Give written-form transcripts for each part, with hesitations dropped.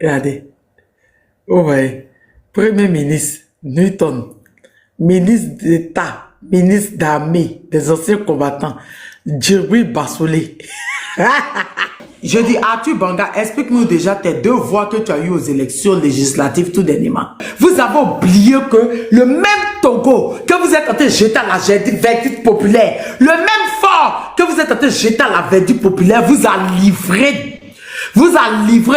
Regardez. Oh ouais. Premier ministre Newton, ministre d'État, ministre d'armée, des anciens combattants, Djibril Bassolé. Je dis, Arthur Banga, explique-nous déjà tes 2 voix que tu as eues aux élections législatives tout dernièrement. Vous avez oublié que le même Togo que vous êtes en train de jeter à la verdict populaire, le même fort que vous êtes en train de jeter à la verdict populaire, vous a livré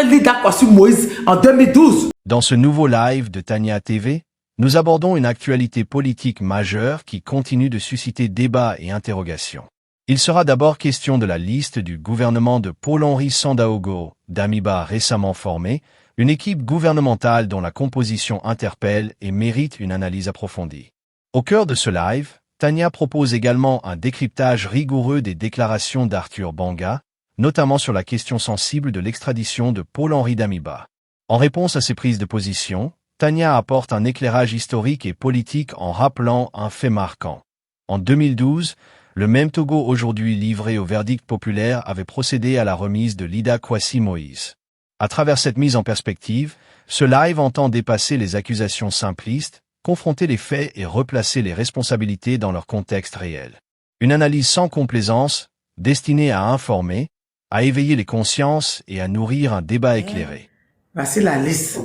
Lida Kwasu Moïse en 2012. Dans ce nouveau live de Tania TV, nous abordons une actualité politique majeure qui continue de susciter débats et interrogations. Il sera d'abord question de la liste du gouvernement de Paul-Henri Sandaogo, Damiba récemment formé, une équipe gouvernementale dont la composition interpelle et mérite une analyse approfondie. Au cœur de ce live, Tania propose également un décryptage rigoureux des déclarations d'Arthur Banga, notamment sur la question sensible de l'extradition de Paul-Henri Damiba. En réponse à ces prises de position, Tania apporte un éclairage historique et politique en rappelant un fait marquant. En 2012, le même Togo aujourd'hui livré au verdict populaire avait procédé à la remise de Lida Kwasi Moïse. À travers cette mise en perspective, ce live entend dépasser les accusations simplistes, confronter les faits et replacer les responsabilités dans leur contexte réel. Une analyse sans complaisance, destinée à informer, à éveiller les consciences et à nourrir un débat éclairé. Voici la liste.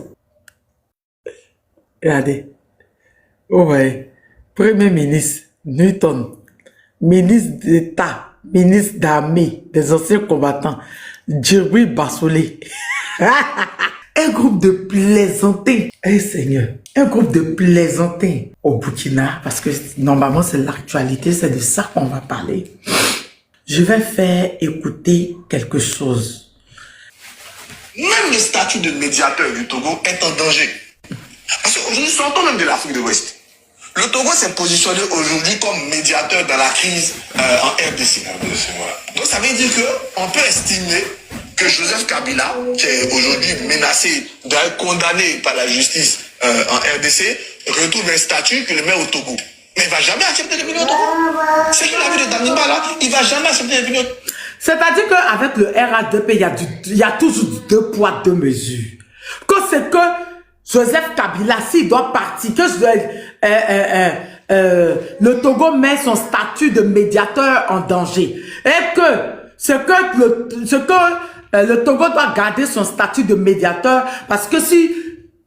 Regardez. Oh ouais. Premier ministre Newton, ministre d'État, ministre d'armée, des anciens combattants, Djibril Bassolé. Un groupe de plaisantins. Eh Seigneur, un groupe de plaisantins au Burkina, parce que normalement c'est l'actualité, c'est de ça qu'on va parler. Je vais faire écouter quelque chose. Même le statut de médiateur du Togo est en danger. Parce qu'aujourd'hui, sortons même de l'Afrique de l'Ouest. Le Togo s'est positionné aujourd'hui comme médiateur dans la crise en RDC. Donc ça veut dire qu'on peut estimer que Joseph Kabila, qui est aujourd'hui menacé d'être condamné par la justice en RDC, retrouve un statut qui le met au Togo. Mais il ne va jamais accepter de venir au Togo. C'est qu'il a vu de Damiba là, il ne va jamais accepter de venir au Togo. C'est-à-dire qu'avec le RHDP, il y a toujours 2 poids, 2 mesures. Que c'est que Joseph Kabila, s'il doit partir, que le Togo met son statut de médiateur en danger. Et que le Togo doit garder son statut de médiateur, parce que si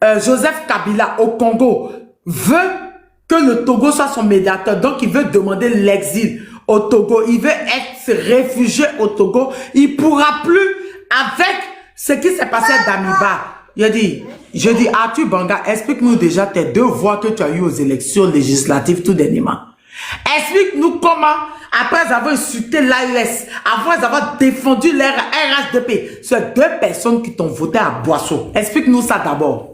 Joseph Kabila au Congo veut que le Togo soit son médiateur, donc il veut demander l'exil au Togo, il veut être réfugié au Togo, il pourra plus avec ce qui s'est passé à Damiba. Je dis, Arthur Banga, explique-nous déjà tes 2 voix que tu as eues aux élections législatives tout dernièrement. Explique-nous comment, après avoir insulté l'AES, après avoir défendu l'RHDP, ces 2 personnes qui t'ont voté à Boisseau. Explique-nous ça d'abord.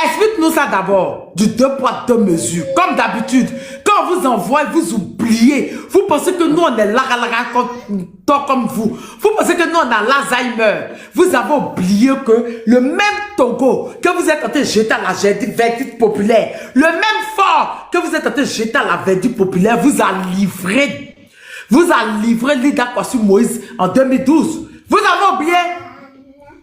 Explique-nous ça d'abord, du 2 poids 2 mesures. Comme d'habitude, quand on vous envoie, vous oubliez. Vous pensez que nous, on est là comme vous. Vous pensez que nous, on a l'Alzheimer. Vous avez oublié que le même Togo que vous êtes en train de jeter à la verdict populaire, le même fort que vous êtes en train de jeter à la verdict populaire, vous a livré Lida Kwasu Moïse en 2012. Vous avez oublié?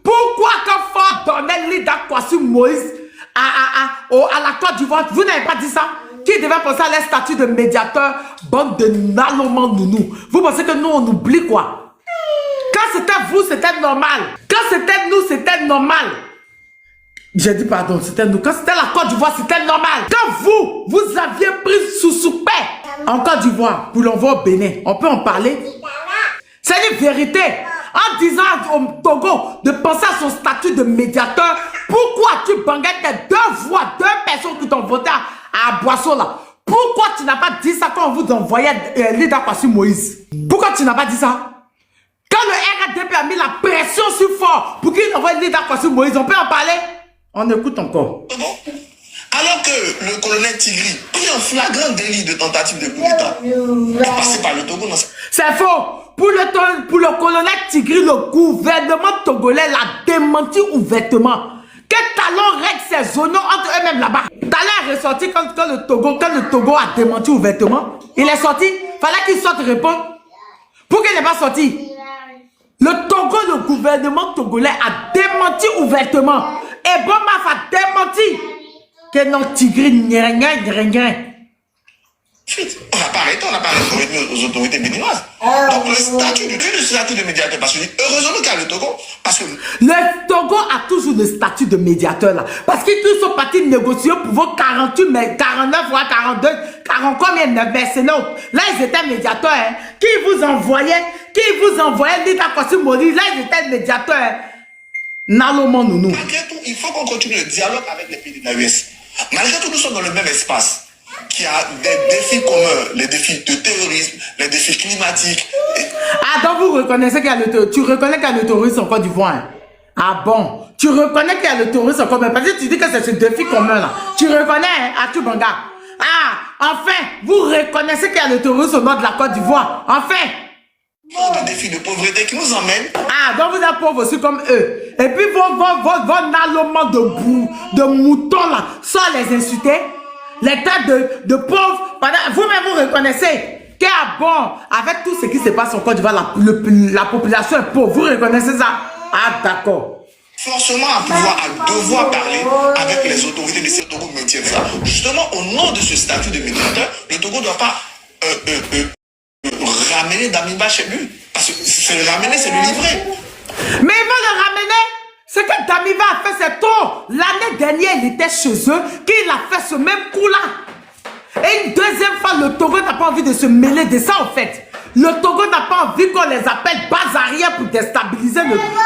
Pourquoi quand fort donnait Lida Kwasu Moïse à la Côte d'Ivoire, vous n'avez pas dit ça? Qui devait penser à leur statut de médiateur, bande de naloman nounou? Vous pensez que nous, on oublie quoi? Quand c'était vous, c'était normal. Quand c'était nous, c'était normal. J'ai dit pardon, c'était nous. Quand c'était la Côte d'Ivoire, c'était normal. Quand vous aviez pris sous soupé en Côte d'Ivoire pour l'envoi au Bénin, on peut en parler? C'est une vérité. En disant au Togo de penser à son statut de médiateur, pourquoi tu banguais tes 2 voix, 2 personnes qui t'ont voté à Boisseau là? Pourquoi tu n'as pas dit ça quand on vous envoyait Lida Kwasu Moïse? Pourquoi tu n'as pas dit ça? Quand le RHDP a mis la pression sur fort pour qu'il envoie Lida Kwasu Moïse, on peut en parler? On écoute encore. Alors que le colonel Tigri, pris en flagrant délit de tentative de coup d'État, est passé par le Togo. C'est faux. Pour le colonel Tigri, le gouvernement togolais l'a démenti ouvertement. Que Talon règle ses honneurs entre eux-mêmes là-bas. Talon est ressorti quand le Togo a démenti ouvertement. Il est sorti. Fallait qu'il sorte répondre. Pourquoi il n'est pas sorti? Le Togo, le gouvernement togolais a démenti démenti ouvertement. Et Bomaf a démenti que non, Tigri, n'y Suite. On n'a pas arrêté, on n'a pas arrêté aux autorités béninoises. Donc le statut de médiateur, parce que heureusement qu'il y a le Togo, parce que le Togo a toujours le statut de médiateur là. Parce qu'ils sont partis négocier pour 48, mais 49, voire 42, 40 combien de mercenaires. Là, ils étaient médiateurs. Hein. Qui vous envoyait Lita Kossimoli, là, ils étaient médiateurs. Hein. Naloman Nounou. Malgré tout, il faut qu'on continue le dialogue avec les pays de l'AES. Malgré tout, nous sommes dans le même espace qui a des défis communs, les défis de terrorisme, les défis climatiques. Ah, donc vous reconnaissez qu'il y a tu reconnais qu'il y a le terrorisme en Côte d'Ivoire. Hein? Ah bon? Tu reconnais qu'il y a le terrorisme en Côte d'Ivoire? Parce que tu dis que c'est ce défi commun là. Tu reconnais, hein, Atubanga? Ah, enfin, vous reconnaissez qu'il y a le terrorisme au nord de la Côte d'Ivoire. Enfin! Des défis de pauvreté qui nous emmènent. Ah, donc vous êtes pauvres aussi comme eux. Et puis vos nalomans de moutons là, sans les insulter. Les tas de pauvres, vous-même vous reconnaissez qu'à bon, avec tout ce qui se passe en Côte d'Ivoire, la population est pauvre. Vous reconnaissez ça? Ah, d'accord. Forcément à devoir parler avec les autorités de ce Togo maintient ça. Justement, au nom de ce statut de médiateur, le Togo ne doit pas ramener Damiba chez lui. Parce que c'est le ramener, c'est le livrer. Mais ils vont le ramener. Ce que Damiba a fait, c'est tôt. L'année dernière, il était chez eux, qu'il a fait ce même coup-là. Et une deuxième fois, le Togo n'a pas envie de se mêler de ça, en fait. Le Togo n'a pas envie qu'on les appelle bazariens pour déstabiliser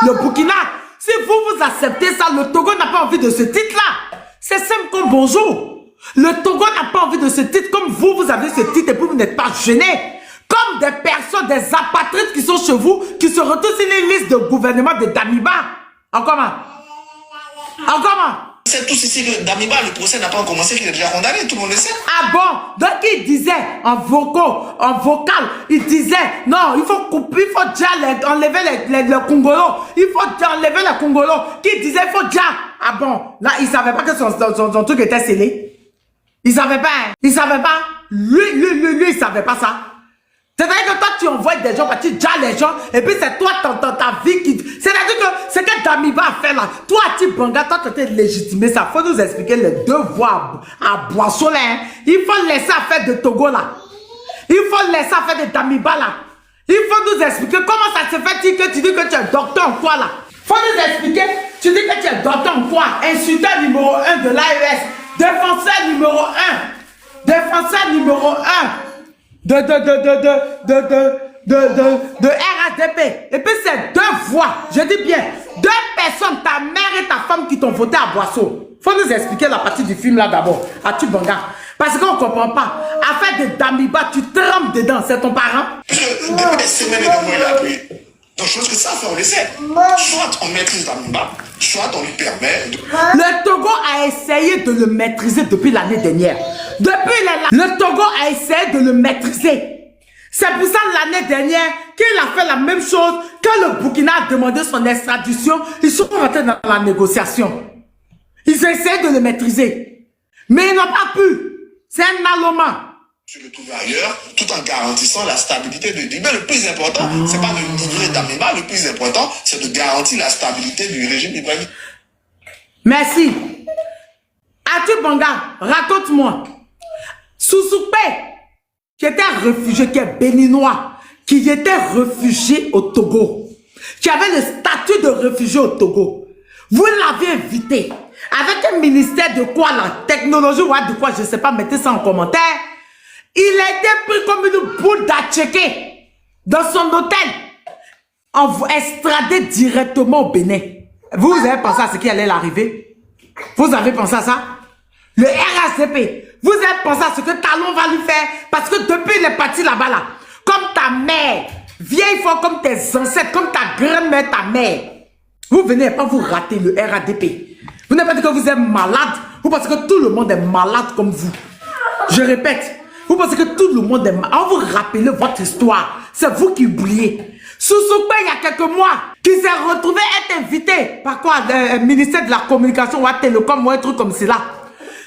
le Burkina. Si vous acceptez ça, le Togo n'a pas envie de ce titre-là. C'est simple comme bonjour. Le Togo n'a pas envie de ce titre comme vous avez ce titre et puis vous n'êtes pas gênés. Comme des personnes, des apatrides qui sont chez vous, qui se retrouvent sur une liste de gouvernement de Damiba. En comment? En comment? C'est tous ici que Damiba, le procès n'a pas commencé, qu'il est déjà condamné, tout le monde le sait. Ah bon? Donc il disait en vocal, il disait non, il faut couper, il faut déjà enlever les Congolos. Il faut déjà enlever les Congolos. Qui disait il faut déjà. Ah bon? Là, il ne savait pas que son truc était scellé. Il ne savait pas. Hein? Il ne savait pas. Lui, il ne savait pas ça. C'est-à-dire que toi, tu envoies des gens, tu déjà les gens, et puis c'est toi, ta vie qui... C'est-à-dire que ce que Damiba a fait là, toi, Tibanga, toi, tu t'es légitimé, ça faut nous expliquer les devoirs à Boisson là. Hein. Il faut laisser faire de Togo là. Il faut laisser faire de Damiba là. Il faut nous expliquer comment ça se fait que tu dis que tu es docteur en quoi là. Faut nous expliquer, tu dis que tu es docteur en quoi. Insulteur numéro 1 de l'AES. Défenseur numéro 1. Défenseur numéro 1. De RADP. Et puis c'est deux voix, je dis bien, deux personnes, ta mère et ta femme qui t'ont voté à Boisseau. Faut nous expliquer la partie du film là d'abord, à Tubanga. Parce qu'on ne comprend pas. Affaire de Damiba, tu trempes dedans, c'est ton parent. Parce que depuis des semaines et des mois, il a appris. Donc chose que ça, on le sait. Soit on maîtrise Damiba, soit on lui permet de... Le Togo a essayé de le maîtriser depuis l'année dernière. Le Togo a essayé de le maîtriser. C'est pour ça l'année dernière qu'il a fait la même chose que le Burkina a demandé son extradition. Ils sont rentrés dans la négociation. Ils ont essayé de le maîtriser. Mais ils n'ont pas pu. C'est un allemand. Je le trouve ailleurs, tout en garantissant la stabilité de Dibé. Le plus important, c'est pas de livrer Damiba, le plus important, c'est de garantir la stabilité du régime ibrahimique. Merci. Atubanga, raconte-moi. Sousoupé, qui était réfugié, qui est béninois, qui était réfugié au Togo, qui avait le statut de réfugié au Togo. Vous l'avez invité avec un ministère de quoi, la technologie ou de quoi, je ne sais pas, mettez ça en commentaire. Il a été pris comme une boule d'Atchéké dans son hôtel, extradé directement au Bénin. Vous avez pensé à ce qui allait l'arriver? Vous avez pensé à ça? Le RACP, vous avez pensé à ce que Talon va lui faire? Parce que depuis il est parti là-bas, là, comme ta mère, vieille fois comme tes ancêtres, comme ta grand-mère, ta mère, vous venez pas vous rater le RADP. Vous n'avez pas dit que vous êtes malade, vous pensez que tout le monde est malade comme vous. Je répète, vous pensez que tout le monde est malade. On vous rappelle votre histoire, c'est vous qui oubliez. Sousoupé, il y a quelques mois, qui s'est retrouvé être invité par quoi, le ministère de la communication ou à Télécom ou un truc comme cela.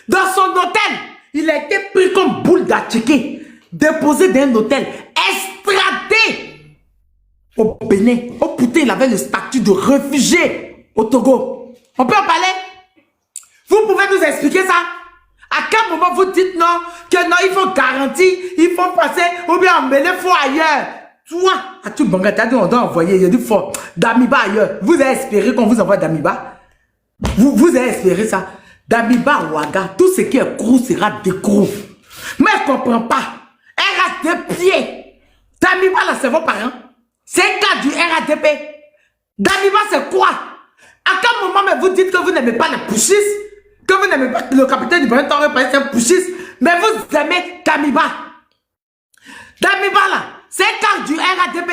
Dans son hôtel, il a été pris comme boule d'Atchéké, déposé dans un hôtel, extradé au Bénin. Oh putain, il avait le statut de réfugié au Togo. On peut en parler? Vous pouvez nous expliquer ça? À quel moment vous dites non, que non, il faut garantir, il faut passer, ou bien emmener fort ailleurs? Toi, à tout bon, t'as dit on doit envoyer, il y a du fort, Damiba ailleurs. Vous avez espéré qu'on vous envoie Damiba? Vous avez espéré ça? Damiba, Ouaga, tout ce qui est crou sera décrou. Mais je ne comprends pas. RADP. Damiba, là, c'est vos parents. C'est un cas du RADP. Damiba, c'est quoi? À quel moment mais vous dites que vous n'aimez pas les pushistes? Que vous n'aimez pas le capitaine du Brent c'est un pushiste? Mais vous aimez Damiba. Damiba, là, c'est un cas du RADP.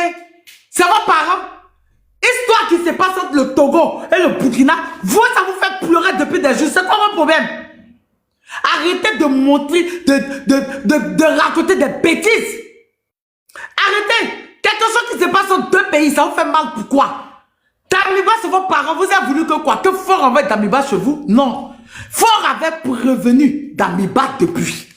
C'est vos parents. Histoire qui se passe entre le Togo et le Burkina, vous, ça vous fait pleurer depuis des jours. C'est quoi votre problème? Arrêtez de montrer, de raconter des bêtises. Arrêtez. Quelque chose qui se passe entre deux pays, ça vous fait mal. Pourquoi? Damiba, c'est vos parents. Vous avez voulu que quoi? Que Fort envoie Damiba chez vous? Non. Fort avait prévenu Damiba depuis.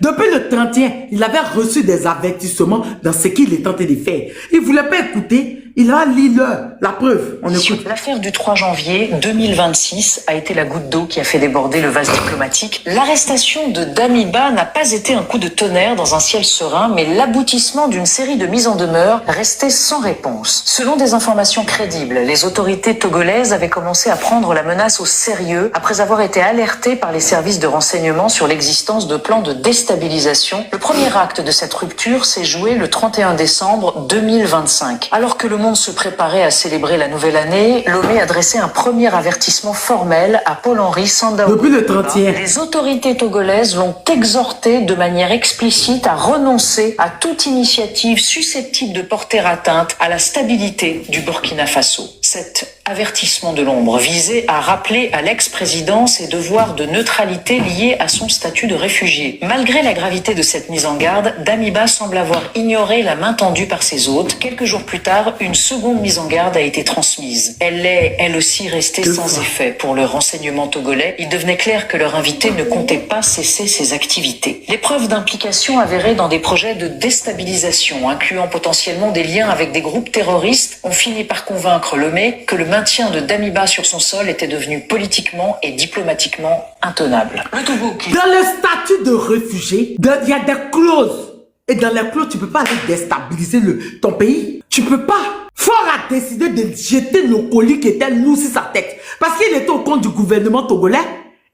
Depuis le 31, il avait reçu des avertissements dans ce qu'il est tenté de faire. Il ne voulait pas écouter. Il a lu la preuve. On écoute. L'affaire du 3 janvier 2026 a été la goutte d'eau qui a fait déborder le vase diplomatique. L'arrestation de Damiba n'a pas été un coup de tonnerre dans un ciel serein, mais l'aboutissement d'une série de mises en demeure restées sans réponse. Selon des informations crédibles, les autorités togolaises avaient commencé à prendre la menace au sérieux après avoir été alertées par les services de renseignement sur l'existence de plans de déstabilisation. Le premier acte de cette rupture s'est joué le 31 décembre 2025. Alors que le monde se préparait à célébrer la nouvelle année, Lomé a dressé un premier avertissement formel à Paul-Henri Sandaogo. Depuis le 31. Les autorités togolaises l'ont exhorté de manière explicite à renoncer à toute initiative susceptible de porter atteinte à la stabilité du Burkina Faso. Cet avertissement de l'ombre visait à rappeler à l'ex-président ses devoirs de neutralité liés à son statut de réfugié. Malgré la gravité de cette mise en garde, Damiba semble avoir ignoré la main tendue par ses hôtes. Quelques jours plus tard, une seconde mise en garde a été transmise. Elle est, elle aussi, restée sans effet pour le renseignement togolais. Il devenait clair que leur invité ne comptait pas cesser ses activités. Les preuves d'implication avérées dans des projets de déstabilisation, incluant potentiellement des liens avec des groupes terroristes, ont fini par convaincre Lomé que le maintien de Damiba sur son sol était devenu politiquement et diplomatiquement intenable. Le Togo qui... Dans le statut de réfugié, il y a des clauses. Et dans les clauses, tu ne peux pas aller déstabiliser ton pays. Tu ne peux pas. Fort a décidé de jeter le colis qui était lourd sur sa tête. Parce qu'il était au compte du gouvernement togolais.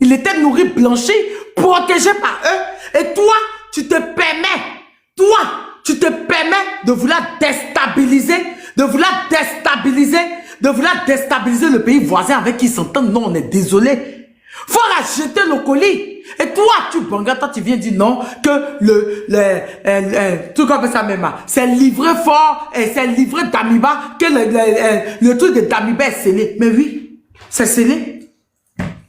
Il était nourri, blanchi, protégé par eux. Et toi, tu te permets de vouloir déstabiliser, de vouloir déstabiliser le pays voisin avec qui ils s'entendent. Non, on est désolé. Faut racheter le colis. Et toi, tu viens dire non, que tout comme ça même, c'est livré fort et c'est livré Damiba, que le truc de Damiba est scellé. Mais oui, c'est scellé.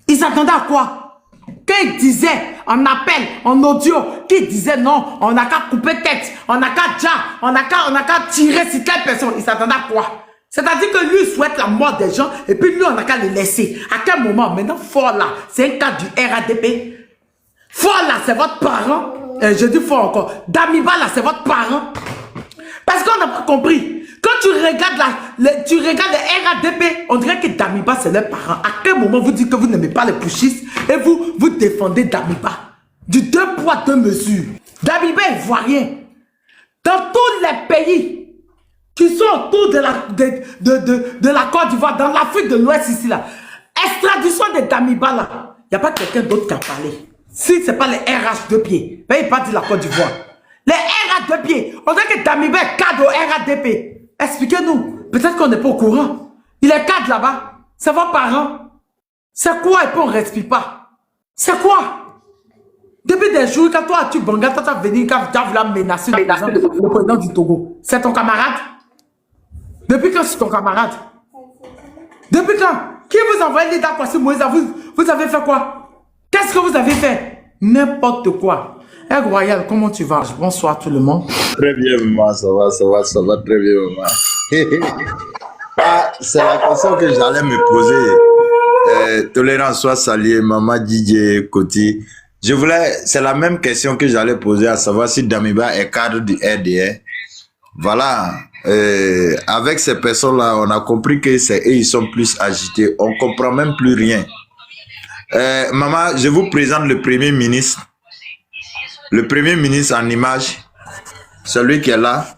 Ils s'attendaient à quoi? Quand ils disaient en appel, en audio, qu'ils disaient non, on n'a qu'à couper tête, on n'a qu'à tirer sur telle personne. Ils s'attendaient à quoi? C'est-à-dire que lui souhaite la mort des gens et puis lui on n'a qu'à les laisser. À quel moment? Maintenant, Fort là, c'est un cas du RADP. Fort là, c'est votre parent. Je dis Fort encore. Damiba là, c'est votre parent. Parce qu'on n'a pas compris. Quand tu regardes le RADP, on dirait que Damiba c'est leur parent. À quel moment vous dites que vous n'aimez pas les pushistes et vous défendez Damiba? Du 2 poids 2 mesures. Damiba est ivoirien. Dans tous les pays qui sont autour de la Côte d'Ivoire, dans l'Afrique de l'Ouest ici là, extradition de Damiba là, il n'y a pas quelqu'un d'autre qui a parlé. Si ce n'est pas les RH de pied, ben il parle de la Côte d'Ivoire. Les RH de pied, on dirait que Damiba est cadre au RADP. Expliquez-nous, peut-être qu'on n'est pas au courant. Il est cadre là-bas, c'est vos parents. C'est quoi et puis on ne respire pas? C'est quoi? Depuis des jours, quand toi tu bangas, toi tu as venu, quand tu as voulu menacer le président du Togo, c'est ton camarade? Depuis quand c'est ton camarade? Depuis quand? Qui vous envoie l'État quoi si Moïse? Vous avez fait quoi? Qu'est-ce que vous avez fait? N'importe quoi. Hey, Royal, comment tu vas? Bonsoir tout le monde. Très bien, maman, ça va très bien, maman. C'est la question que j'allais me poser. Tolérance soit saluée, maman Didier Koti. C'est la même question que j'allais poser, à savoir si Damiba est cadre du RDR. Voilà. avec ces personnes-là, on a compris que c'est eux, ils sont plus agités. On comprend même plus rien. Maman, je vous présente le Premier ministre. Le Premier ministre en image, celui qui est là.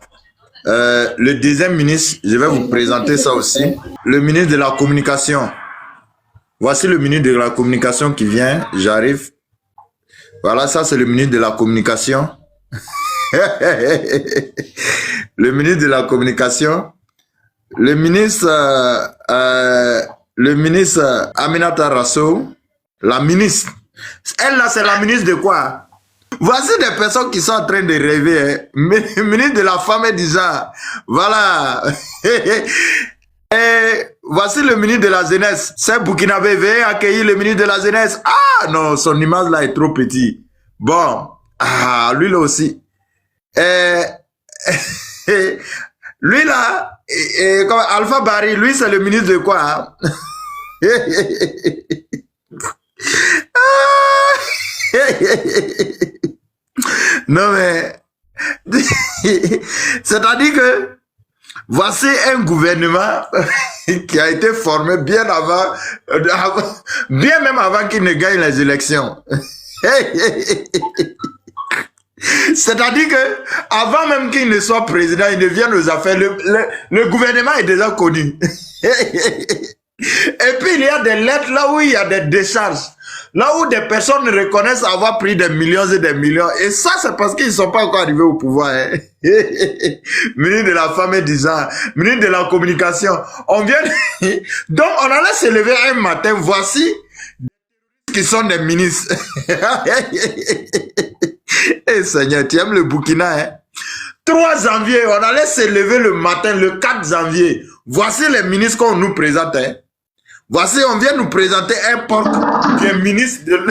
Le deuxième ministre, je vais vous présenter ça aussi. Le ministre de la Communication. Voici le ministre de la Communication qui vient. J'arrive. Voilà, ça c'est le ministre de la Communication. Le ministre de la Communication. Le ministre Aminata Rasso. La ministre. Elle là, c'est la ministre de quoi? Voici des personnes qui sont en train de rêver. Hein. Ministre de la femme et du genre. Voilà. Et voici le ministre de la jeunesse. C'est Burkinabé. Veuillez accueillir le ministre de la jeunesse. Ah non, son image là est trop petite. Bon. Ah, lui là aussi. Lui là, comme Alpha Barry, lui c'est le ministre de quoi? Hein? Non mais c'est-à-dire que voici un gouvernement qui a été formé bien avant, bien même avant qu'il ne gagne les élections. C'est-à-dire que avant même qu'il ne soit président, il ne vienne aux affaires, le gouvernement est déjà connu. Et puis il y a des lettres là où il y a des décharges. Là où des personnes reconnaissent avoir pris des millions et des millions. Et ça, c'est parce qu'ils ne sont pas encore arrivés au pouvoir. Hein. Ministre de la femme et du genre, ministre de la communication. On vient... Donc, on allait se lever un matin. Voici qui sont des ministres. Eh Seigneur, tu aimes le Burkina, hein? 3 janvier, on allait se lever le matin, le 4 janvier. Voici les ministres qu'on nous présente, hein? Voici, on vient nous présenter un porc qui est ministre de...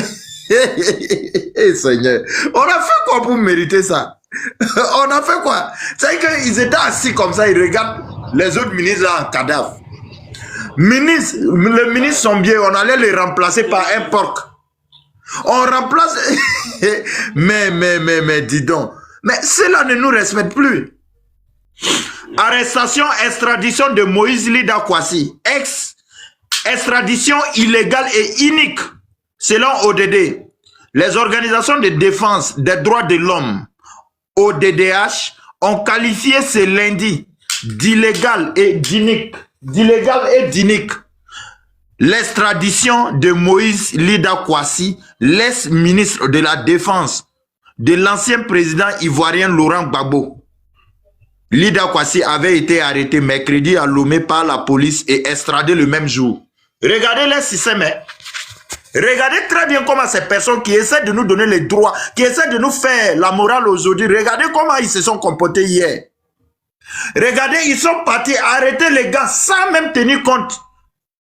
Eh Seigneur, on a fait quoi pour mériter ça? On a fait quoi? C'est qu'ils étaient assis comme ça, ils regardent les autres ministres là en cadavre. Le ministre Sombier, on allait les remplacer par un porc. On remplace... mais dis donc. Mais cela ne nous respecte plus. Arrestation, extradition de Moïse Lida Kwasi. Extradition illégale et unique. Selon ODD, les organisations de défense des droits de l'homme, ODDH, ont qualifié ce lundi d'illégal et d'inique. L'extradition de Moïse Lida Kwasi, l'ex-ministre de la Défense de l'ancien président ivoirien Laurent Gbagbo. Lida Kwasi avait été arrêté mercredi à Lomé par la police et extradé le même jour. Regardez les systèmes. Regardez très bien comment ces personnes qui essaient de nous donner les droits, qui essaient de nous faire la morale aujourd'hui, regardez comment ils se sont comportés hier. Regardez, ils sont partis arrêter les gars sans même tenir compte.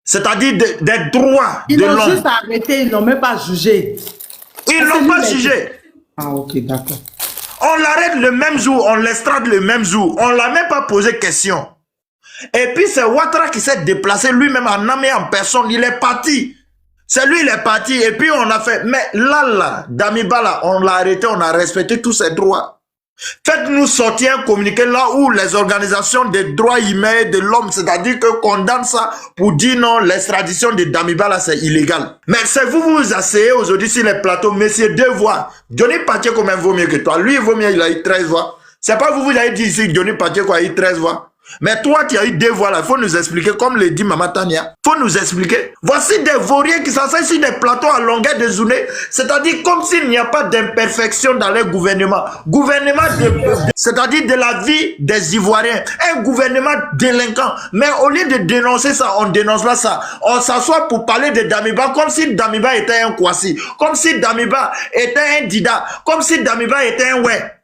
C'est-à-dire des droits de l'homme. Ils l'ont juste arrêté, ils n'ont même pas jugé. Ils n'ont pas jugé. Ah ok, d'accord. On l'arrête le même jour, on l'extrade le même jour. On ne l'a même pas posé question. Et puis c'est Ouattara qui s'est déplacé lui-même en âme et en personne. Il est parti. C'est lui, il est parti. Et puis on a fait... Mais là, Damiba, là, on l'a arrêté, on a respecté tous ses droits. Faites-nous sortir un communiqué là où les organisations des droits humains de l'homme, c'est-à-dire que condamnent ça pour dire non, l'extradition de Damiba là c'est illégal. Mais c'est vous asseyez aujourd'hui sur les plateaux, messieurs, 2 voix. Johnny Pacheco quand même vaut mieux que toi. Lui, il vaut mieux, il a eu 13 voix. C'est pas vous avez dit ici, Johnny Pacheco a eu 13 voix. Mais toi, tu as eu 2 voix là. Il faut nous expliquer, comme le dit Maman Tania. Il faut nous expliquer. Voici des vauriens qui s'asseyent sur des plateaux à longueur de journée. C'est-à-dire comme s'il n'y a pas d'imperfection dans les gouvernements. Gouvernement c'est-à-dire de la vie des Ivoiriens. Un gouvernement délinquant. Mais au lieu de dénoncer ça, on dénonce là ça. On s'assoit pour parler de Damiba comme si Damiba était un Kwasi. Comme si Damiba était un Dida. Comme si Damiba était un ouais.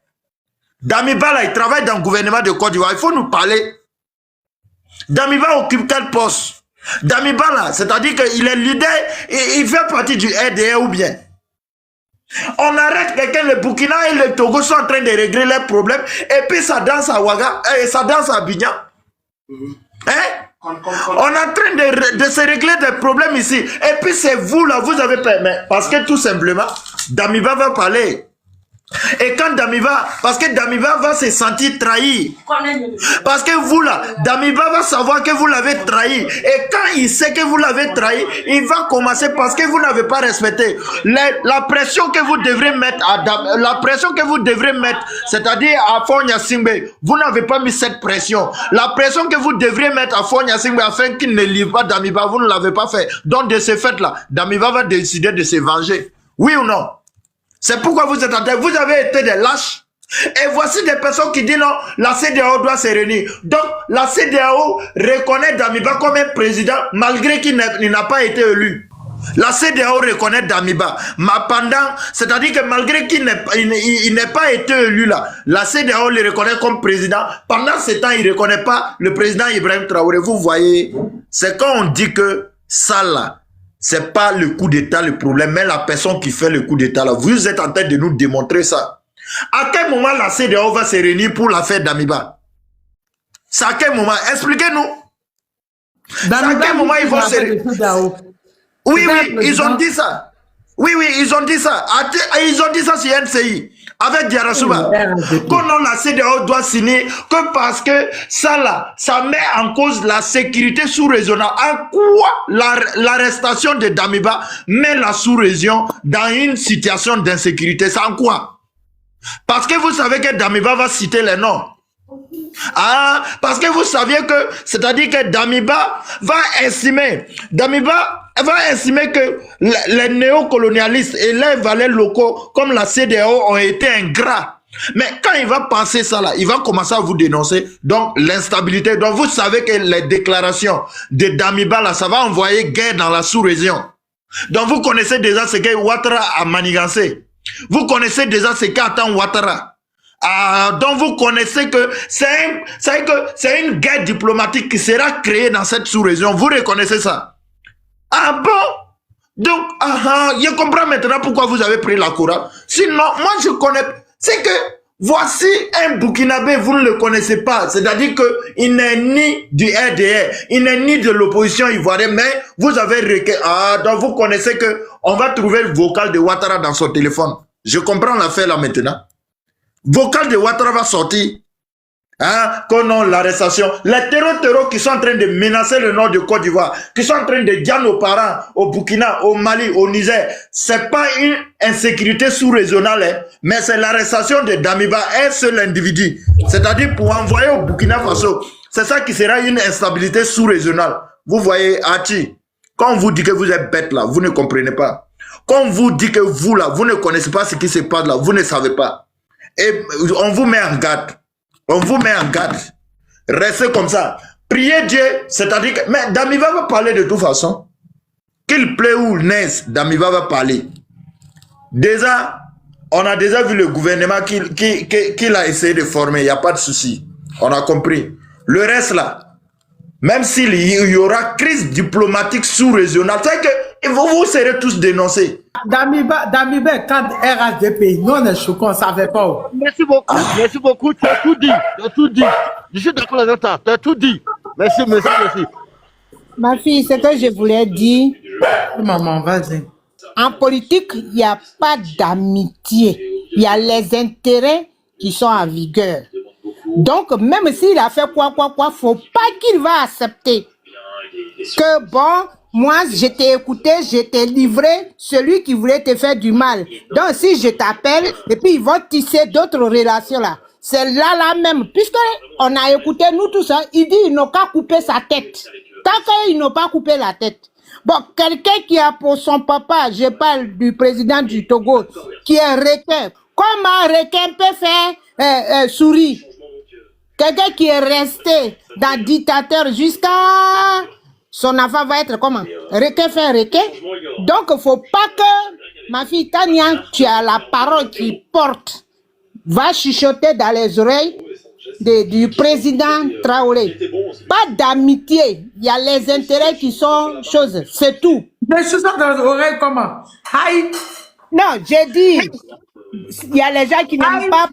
Damiba là, il travaille dans le gouvernement de Côte d'Ivoire. Il faut nous parler. Damiba occupe quel poste? Damiba là, c'est-à-dire qu'il est leader et il fait partie du RDR ou bien. On arrête quelqu'un, le Burkina et le Togo sont en train de régler leurs problèmes et puis ça danse à Ouaga et ça danse à Abidjan. Hein? On est en train de se régler des problèmes ici. Et puis c'est vous là, vous avez peur. Mais parce que tout simplement, Damiba va parler. Et quand Damiba, parce que Damiba va se sentir trahi. Parce que vous là, Damiba va savoir que vous l'avez trahi. Et quand il sait que vous l'avez trahi, il va commencer parce que vous n'avez pas respecté. La pression que vous devrez mettre c'est-à-dire à Fonya Singbe, vous n'avez pas mis cette pression. La pression que vous devrez mettre à Fonya Singbe afin qu'il ne livre pas Damiba, vous ne l'avez pas fait. Donc de ce fait là, Damiba va décider de se venger. Oui ou non? C'est pourquoi vous êtes en train, vous avez été des lâches. Et voici des personnes qui disent non, la CEDEAO doit se réunir. Donc, la CEDEAO reconnaît Damiba comme un président malgré qu'il n'a pas été élu. La CEDEAO reconnaît Damiba. Mais pendant, c'est-à-dire que malgré qu'il n'ait pas été élu là, la CEDEAO le reconnaît comme président. Pendant ce temps, il ne reconnaît pas le président Ibrahim Traoré. Vous voyez, c'est quand on dit que ça là, c'est pas le coup d'État le problème, mais la personne qui fait le coup d'État là. Vous êtes en train de nous démontrer ça. À quel moment la CEDEAO va se réunir pour l'affaire Damiba? C'est à quel moment? Expliquez-nous. C'est à quel moment ils vont se réunir? Oui, ils ont dit ça. Oui, ils ont dit ça. Ils ont dit ça sur NCI. Avec Diarasuba. Qu'on la CEDEAO doit signer que parce que ça là, ça met en cause la sécurité sous-régionale. En quoi l'arrestation de Damiba met la sous-région dans une situation d'insécurité? C'est en quoi? Parce que vous savez que Damiba va citer les noms. Ah, parce que vous saviez que, c'est-à-dire que Damiba va estimer que les néocolonialistes et les valets locaux comme la CEDEAO ont été ingrats. Mais quand il va penser ça là, il va commencer à vous dénoncer. Donc l'instabilité. Donc vous savez que les déclarations de Damiba là, ça va envoyer guerre dans la sous-région. Donc vous connaissez déjà ce que Ouattara a manigancé. Vous connaissez déjà ce qu'attend Ouattara. Donc vous connaissez que c'est une guerre diplomatique qui sera créée dans cette sous-région. Vous reconnaissez ça? Ah bon? Donc, je comprends maintenant pourquoi vous avez pris la courage. Sinon, moi je connais. C'est que voici un Burkinabé, vous ne le connaissez pas. C'est-à-dire qu'il n'est ni du RDR, il n'est ni de l'opposition ivoirienne, mais vous avez donc vous connaissez que on va trouver le vocal de Ouattara dans son téléphone. Je comprends l'affaire là maintenant. Vocal de Ouattara va sortir. Qu'on non, l'arrestation. Les terreaux qui sont en train de menacer le nord de Côte d'Ivoire, qui sont en train de dire nos parents au Burkina, au Mali, au Niger, c'est pas une insécurité sous-régionale, mais c'est l'arrestation de Damiba, un seul individu. C'est-à-dire pour envoyer au Burkina Faso. C'est ça qui sera une instabilité sous-régionale. Vous voyez, Hachi, quand on vous dit que vous êtes bête là, vous ne comprenez pas. Quand on vous dit que vous là, vous ne connaissez pas ce qui se passe là, vous ne savez pas. Et on vous met en garde. On vous met en garde. Restez comme ça. Priez Dieu, c'est-à-dire que... Mais Damiba va parler de toute façon. Qu'il plaît ou naisse, Damiba va parler. Déjà, on a déjà vu le gouvernement qu'il a essayé de former. Il n'y a pas de souci. On a compris. Le reste là, même s'il y aura crise diplomatique sous-régionale, c'est que vous serez tous dénoncés. Damiba, quand RHDP, nous on est choqués, on ne savait pas. Merci beaucoup, tu as tout dit, Je suis d'accord avec toi, tu as tout dit. Merci. Ma fille, ce que je voulais dire, Maman, vas-y. en politique, il n'y a pas d'amitié. Il y a les intérêts qui sont en vigueur. Donc, même s'il a fait quoi, faut pas qu'il va accepter que bon, moi, je t'ai écouté, je t'ai livré celui qui voulait te faire du mal. Donc, si je t'appelle, et puis ils vont tisser d'autres relations là. C'est là même. Puisque on a écouté nous tous ça, il dit ils n'ont qu'à couper sa tête. Tant qu'ils n'ont pas coupé la tête. Bon, quelqu'un qui a pour son papa, je parle du président du Togo, qui est un requin. Comment un requin peut faire souris? Quelqu'un qui est resté dans dictateur jusqu'à... Son enfant va être comment? Requin fait requin. Donc, il ne faut pas que, ma fille Tania, tu as la parole qui porte, va chuchoter dans les oreilles du président Traoré. Pas d'amitié. Il y a les intérêts qui sont choses. C'est tout. Mais chuchote dans les oreilles comment? Aïe! Non, j'ai dit... Il y a les gens qui n'aiment pas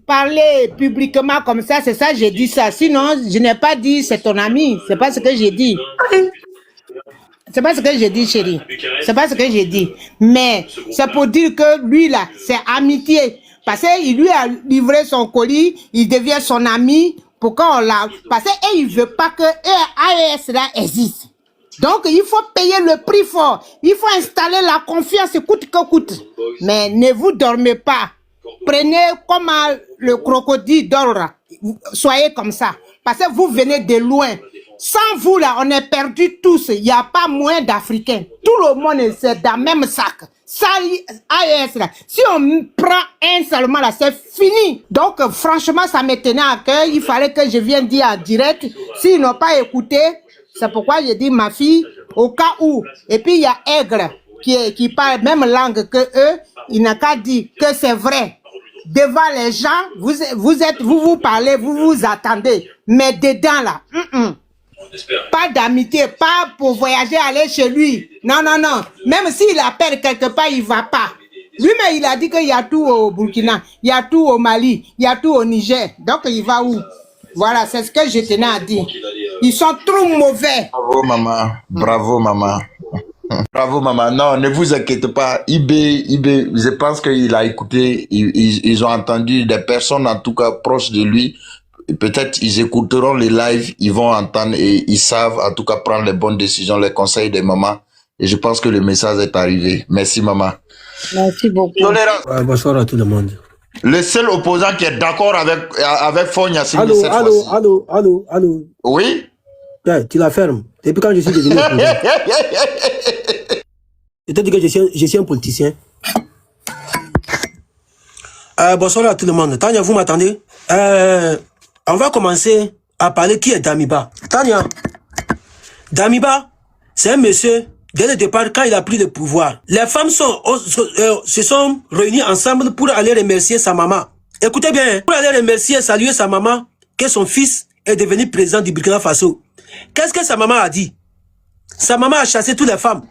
parler publiquement comme ça, c'est ça, j'ai dit ça. Sinon, je n'ai pas dit c'est ton ami. C'est pas ce que j'ai dit. C'est pas ce que j'ai dit, chérie. C'est pas ce que j'ai dit. Mais c'est pour dire que lui là, c'est amitié. Parce qu'il lui a livré son colis, il devient son ami. Pourquoi on l'a... Parce qu'il ne veut pas que AES là existe. Donc, il faut payer le prix fort. Il faut installer la confiance coûte que coûte. Mais ne vous dormez pas. Prenez comme le crocodile dort. Soyez comme ça. Parce que vous venez de loin. Sans vous, là, on est perdus tous. Il n'y a pas moins d'Africains. Tout le monde, c'est dans le même sac. Ça, AES, là. Si on prend un seulement, là, c'est fini. Donc, franchement, ça me tenait à cœur. Il fallait que je vienne dire en direct. S'ils n'ont pas écouté, c'est pourquoi j'ai dit ma fille, au cas où. Et puis, il y a Aigle qui parle même langue que eux. Il n'a qu'à dire que c'est vrai. Devant les gens, vous parlez, vous attendez. Mais dedans, là, pas d'amitié, pas pour voyager, aller chez lui. Non, non, non. Même s'il appelle quelque part, il ne va pas. Lui-même, il a dit qu'il y a tout au Burkina, il y a tout au Mali, il y a tout au Niger. Donc, il va où? Voilà, c'est ce que je tenais à dire. Ils sont trop mauvais. Bravo, maman. Bravo, maman. Bravo, maman. Non, ne vous inquiétez pas. IB, je pense qu'il a écouté, ils ont entendu des personnes, en tout cas, proches de lui. Peut-être ils écouteront les lives, ils vont entendre et ils savent, en tout cas, prendre les bonnes décisions, les conseils des mamans. Et je pense que le message est arrivé. Merci, maman. Merci beaucoup. Tolérance. Bonsoir à tout le monde. Le seul opposant qui est d'accord avec Fogna Singh Allô, cette fois-ci. allô. Oui? Ouais, tu la fermes. Depuis quand je suis devenu opposant? Je te dis que je suis un politicien. Bonsoir à tout le monde. Tania, vous m'attendez? On va commencer à parler qui est Damiba. Tania, Damiba, c'est un monsieur, dès le départ, quand il a pris le pouvoir, les femmes se sont réunies ensemble pour aller remercier sa maman. Écoutez bien, pour aller remercier et saluer sa maman, que son fils est devenu président du Burkina Faso. Qu'est-ce que sa maman a dit? Sa maman a chassé toutes les femmes.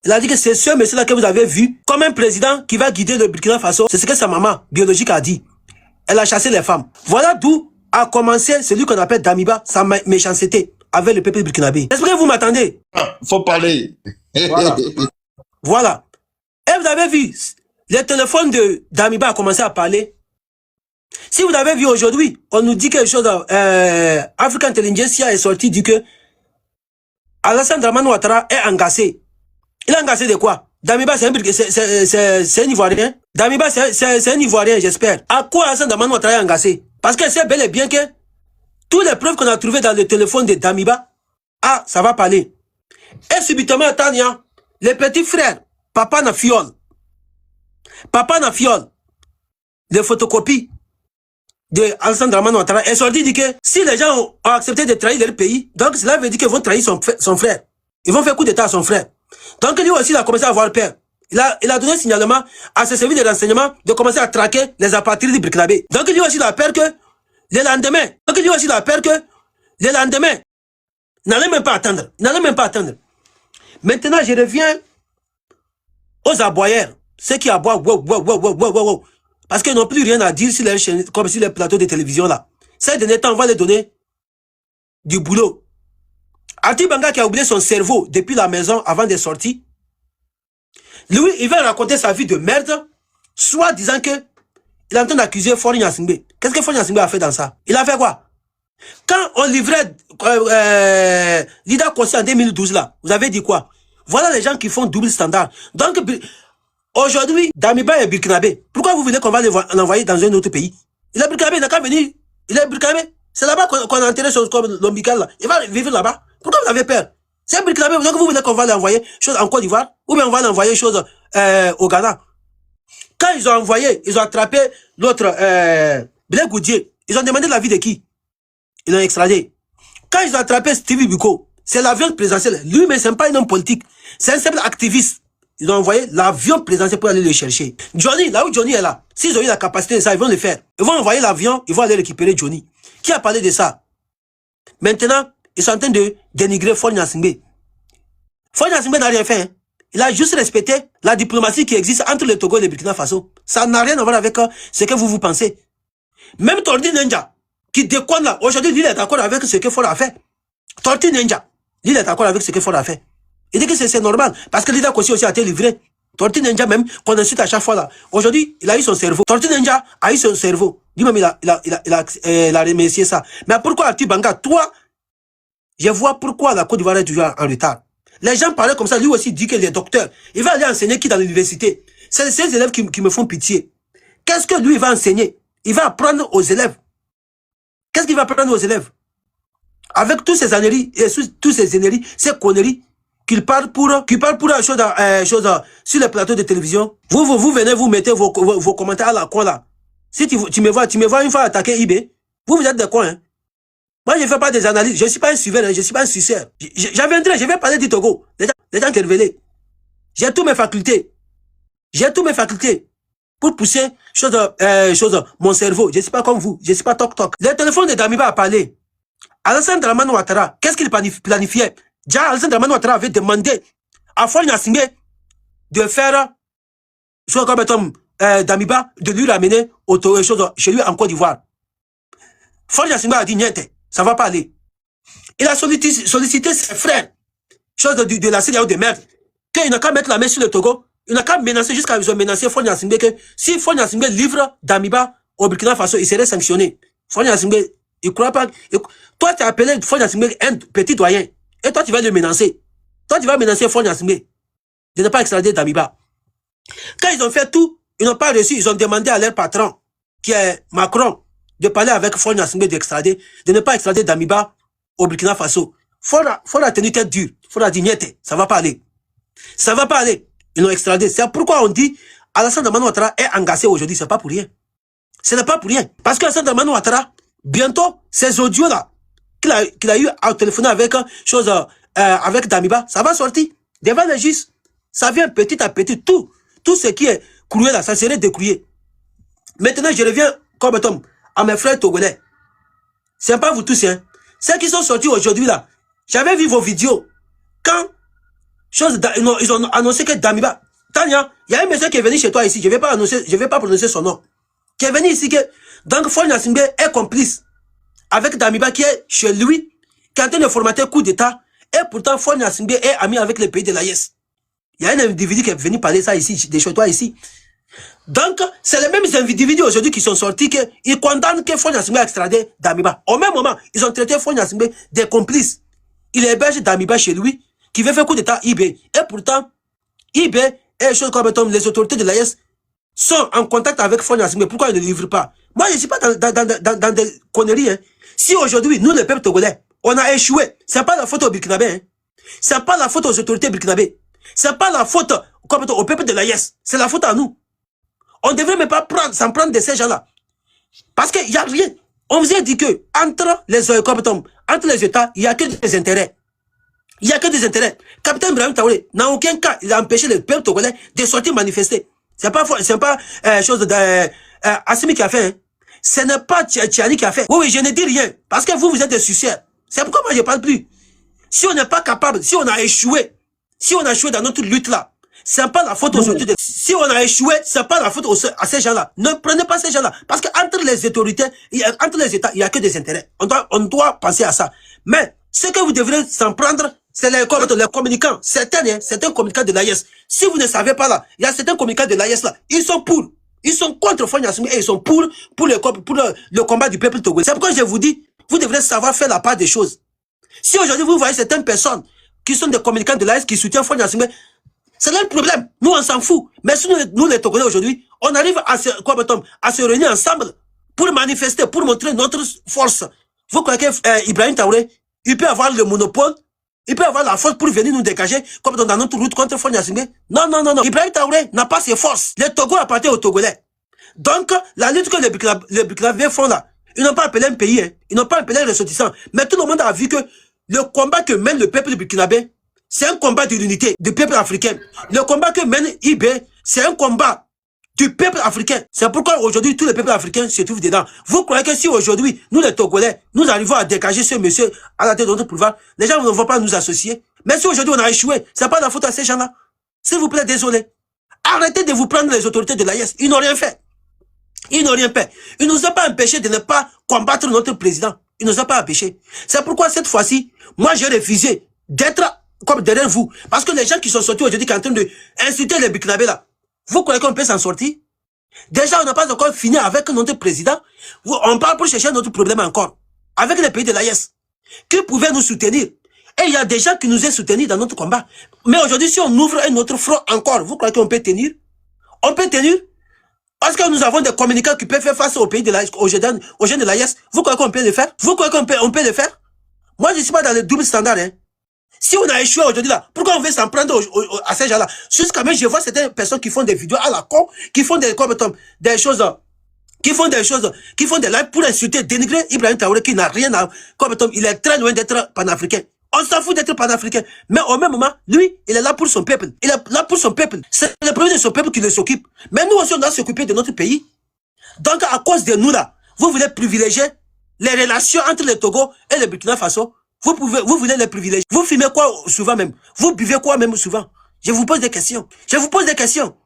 Elle a dit que c'est ce monsieur-là que vous avez vu comme un président qui va guider le Burkina Faso. C'est ce que sa maman biologique a dit. Elle a chassé les femmes. Voilà d'où a commencé celui qu'on appelle Damiba, sa méchanceté avec le peuple burkinabé. Est-ce que vous m'attendez? Faut parler. Voilà. Voilà. Et vous avez vu, le téléphone de Damiba a commencé à parler. Si vous avez vu aujourd'hui, on nous dit quelque chose, African Intelligentsia est sorti, dit que Alassane Dramane Ouattara est engagé. Il est engagé de quoi? Damiba, c'est un Ivoirien. Damiba, c'est un Ivoirien, j'espère. À quoi Alassane Dramane Ouattara est engagé? Parce que c'est bel et bien que toutes les preuves qu'on a trouvées dans le téléphone de Damiba, ça va parler. Et subitement, Tania, les petits frères, Papa Nafiol, les photocopies de Alassane Dramane Ouattara, est sorti dit que si les gens ont accepté de trahir leur pays, donc cela veut dire qu'ils vont trahir son frère. Ils vont faire coup d'état à son frère. Donc lui aussi, il a commencé à avoir peur. Il a donné un signalement à ses services de renseignement de commencer à traquer les apatrides du Burkinabé. Donc lui aussi, il a peur que le lendemain, n'allait même pas attendre. Maintenant, je reviens aux aboyeurs. Ceux qui aboient, wow. Parce qu'ils n'ont plus rien à dire sur les chaînes, comme sur les plateaux de télévision là. Ces derniers temps, on va les donner du boulot. Ati Banga qui a oublié son cerveau depuis la maison avant de sortir. Lui, il va raconter sa vie de merde, soit disant que il est en train d'accuser Faure Gnassingbé. Qu'est-ce que Faure Gnassingbé a fait dans ça? Il a fait quoi? Quand on livrait Lida Kossi en 2012 là, vous avez dit quoi? Voilà les gens qui font double standard. Donc, aujourd'hui, Damiba est burkinabé. Pourquoi vous voulez qu'on va l'envoyer dans un autre pays? Il est burkinabé, il n'a qu'à venir. Il est burkinabé. C'est là-bas qu'on a enterré comme l'ombilical là. Il va vivre là-bas. Pourquoi vous avez peur? C'est un burkinabé. Donc vous voulez qu'on va l'envoyer chose en Côte d'Ivoire? Ou bien on va l'envoyer chose au Ghana? Quand ils ont attrapé l'autre Blé Goudier, ils ont demandé l'avis de qui? Ils l'ont extradé. Quand ils ont attrapé Stevie Biko, c'est l'avion présidentiel. Lui, mais c'est pas un homme politique. C'est un simple activiste. Ils ont envoyé l'avion présidentiel pour aller le chercher. Johnny, là où Johnny est là, s'ils ont eu la capacité de ça, ils vont le faire. Ils vont envoyer l'avion, ils vont aller récupérer Johnny. Qui a parlé de ça? Maintenant, ils sont en train de dénigrer Faure Gnassingbé. Faure Gnassingbé n'a rien fait. Hein. Il a juste respecté la diplomatie qui existe entre le Togo et le Burkina Faso. Ça n'a rien à voir avec ce que vous pensez. Même Tordi Ninja, qui déconne là, aujourd'hui, il est d'accord avec ce que Faure a fait. Tordi Ninja, il est d'accord avec ce que Faure a fait. Il dit que c'est normal, parce que Lida Kossi aussi a été livré Tortue Ninja même, qu'on insulte à chaque fois là. Aujourd'hui, il a eu son cerveau. Tortue Ninja a eu son cerveau. Lui-même, il a remercié ça. Mais pourquoi Arthur Banga, toi, je vois pourquoi la Côte d'Ivoire est toujours en retard. Les gens parlaient comme ça, lui aussi dit que les docteurs, il va aller enseigner qui dans l'université? C'est ces élèves qui me font pitié. Qu'est-ce que lui, il va enseigner? Il va apprendre aux élèves. Qu'est-ce qu'il va apprendre aux élèves? Avec tous ces âneries, et tous ces énergies, ces conneries, qu'il parle pour chose sur les plateaux de télévision. Vous venez, vous mettez vos commentaires à la con là. Si tu me vois une fois attaquer IB, vous êtes des cons, hein. Moi, je ne fais pas des analyses. Je ne suis pas un suiveur, je ne suis pas un suceur. Je vais parler du Togo. Les gens qui révélés. J'ai tous mes facultés. J'ai tous mes facultés pour pousser mon cerveau. Je ne suis pas comme vous. Je ne suis pas toc-toc. Le téléphone de Damiba a parlé. Alassane Dramane Ouattara, qu'est-ce qu'il planifiait? Déjà, Alassane Dramane Ouattara avait demandé à Faure Gnassingbé de faire Damiba, de lui ramener chez lui en Côte d'Ivoire. Faure Gnassingbé a dit niente, ça va pas aller. Il a sollicité ses frères, de la CEDEAO de merde, qu'il n'a qu'à mettre la main sur le Togo, il n'a qu'à menacer jusqu'à menacer Faure Gnassingbé que si Faure Gnassingbé livre Damiba au Burkina Faso, il serait sanctionné. Faure Gnassingbé, il ne croit pas. Toi, tu as appelé Faure Gnassingbé un petit doyen. Et toi, tu vas le menacer. Toi, tu vas menacer Faure Gnassingbé de ne pas extrader Damiba. Quand ils ont fait tout, ils n'ont pas reçu. Ils ont demandé à leur patron, qui est Macron, de parler avec Faure Gnassingbé d'extrader, de ne pas extrader Damiba au Burkina Faso. Faure a tenu tête dure. Faure a dit niette, ça va pas aller. Ça va pas aller. Ils l'ont extradé. C'est pourquoi on dit Alassane Dramane Ouattara est engagé aujourd'hui. C'est pas pour rien. Ce n'est pas pour rien. Parce que Alassane Dramane Ouattara, bientôt, ces audios-là, qu'il a eu à téléphoner avec avec Damiba, ça va sortir devant les juges. Ça vient petit à petit. Tout ce qui est croué là, ça serait décrouillé. Maintenant, je reviens comme Tom à mes frères togolais. C'est pas vous tous, hein. Ceux qui sont sortis aujourd'hui là, j'avais vu vos vidéos. Quand ils ont annoncé que Damiba, Tania, il y a un monsieur qui est venu chez toi ici, je vais pas prononcer son nom, qui est venu ici que, donc Faure Gnassingbé est complice avec Damiba qui est chez lui, qui est en train de formater coup d'État, et pourtant Faure Gnassingbé est ami avec les pays de l'AES. Il y a un individu qui est venu parler ça ici, de chez toi ici. Donc, c'est les mêmes individus aujourd'hui qui sont sortis, ils condamnent que Faure Gnassingbé a extradé Damiba. Au même moment, ils ont traité Faure Gnassingbé des complices. Il héberge Damiba chez lui, qui veut faire coup d'État IB. Et pourtant, IB et les autorités de l'AES sont en contact avec Faure Gnassingbé. Pourquoi ils ne livrent pas? Moi, je ne suis pas dans des conneries. Hein. Si aujourd'hui, nous, le peuple togolais, on a échoué, ce n'est pas la faute aux Burkinabés. Hein. Ce n'est pas la faute aux autorités burkinabées. Ce n'est pas la faute au peuple de l'AES. C'est la faute à nous. On ne devrait même pas s'en prendre de ces gens-là. Parce qu'il n'y a rien. On vous a dit que entre les États, il n'y a que des intérêts. Il n'y a que des intérêts. Capitaine Ibrahim Traoré, dans aucun cas, il a empêché le peuple togolais de sortir manifester. C'est pas Assimi qui a fait. Hein. Ce n'est pas Tchani qui a fait. Oui, je ne dis rien. Parce que vous êtes des suceurs. C'est pourquoi moi je ne parle plus. Si on n'est pas capable, si on a échoué dans notre lutte là, c'est pas la faute aux autorités. Si on a échoué, c'est pas la faute à ces gens-là. Ne prenez pas ces gens-là. Parce qu'entre les autorités, entre les États, il n'y a que des intérêts. On doit penser à ça. Mais ce que vous devrez s'en prendre, c'est les communicants. Certains communicants de l'AES. Si vous ne savez pas là, il y a certains communicants de l'AES là. Ils sont pour. Ils sont contre Faure Gnassingbé et ils sont pour le combat du peuple togolais. C'est pourquoi je vous dis, vous devrez savoir faire la part des choses. Si aujourd'hui vous voyez certaines personnes qui sont des communicants de l'AES qui soutiennent Faure Gnassingbé, c'est leur problème. Nous, on s'en fout. Mais si nous les Togolais aujourd'hui, on arrive à se réunir ensemble pour manifester, pour montrer notre force. Vous croyez que Ibrahim Traoré, il peut avoir le monopole, il peut avoir la force pour venir nous dégager comme dans notre route contre Faure Gnassingbé? Non. Ibrahim Traoré n'a pas ses forces. Le Togo appartient aux Togolais. Donc, la lutte que les Burkinabés font là, ils n'ont pas appelé un pays, hein. Ils n'ont pas appelé un ressortissant. Mais tout le monde a vu que le combat que mène le peuple burkinabé, c'est un combat de l'unité du peuple africain. Le combat que mène IB, c'est un combat du peuple africain. C'est pourquoi aujourd'hui, tous les peuples africains se trouvent dedans. Vous croyez que si aujourd'hui, nous les Togolais, nous arrivons à dégager ce monsieur à la tête de notre pouvoir, les gens ne vont pas nous associer. Mais si aujourd'hui on a échoué, c'est pas la faute à ces gens-là. S'il vous plaît, désolé. Arrêtez de vous prendre les autorités de l'AES. Ils n'ont rien fait. Ils n'ont rien fait. Ils ne nous ont pas empêché de ne pas combattre notre président. Ils ne nous ont pas empêché. C'est pourquoi cette fois-ci, moi j'ai refusé d'être comme derrière vous. Parce que les gens qui sont sortis aujourd'hui, qui sont en train d'insulter les Burkinabés là, vous croyez qu'on peut s'en sortir? Déjà, on n'a pas encore fini avec notre président. On parle pour chercher notre problème encore. Avec les pays de l'AES, qui pouvaient nous soutenir. Et il y a des gens qui nous ont soutenus dans notre combat. Mais aujourd'hui, si on ouvre un autre front encore, vous croyez qu'on peut tenir? On peut tenir? Parce que nous avons des communicants qui peuvent faire face aux pays de l'AES, aux jeunes de l'AES. Vous croyez qu'on peut le faire? Vous croyez qu'on peut le faire? Moi, je ne suis pas dans le double standard. Hein. Si on a échoué aujourd'hui là, pourquoi on veut s'en prendre à ces gens-là? Jusqu'à même, je vois certaines personnes qui font des vidéos à la con, qui font des choses, qui font des lives pour insulter, dénigrer Ibrahim Traoré qui n'a rien à, il est très loin d'être panafricain. On s'en fout d'être panafricain. Mais au même moment, lui, il est là pour son peuple. Il est là pour son peuple. C'est le premier de son peuple qui le s'occupe. Mais nous aussi, on doit s'occuper de notre pays. Donc, à cause de nous là, vous voulez privilégier les relations entre le Togo et le Burkina Faso. Vous voulez les privilégier. Vous fumez quoi souvent même? Vous buvez quoi même souvent? Je vous pose des questions. Je vous pose des questions.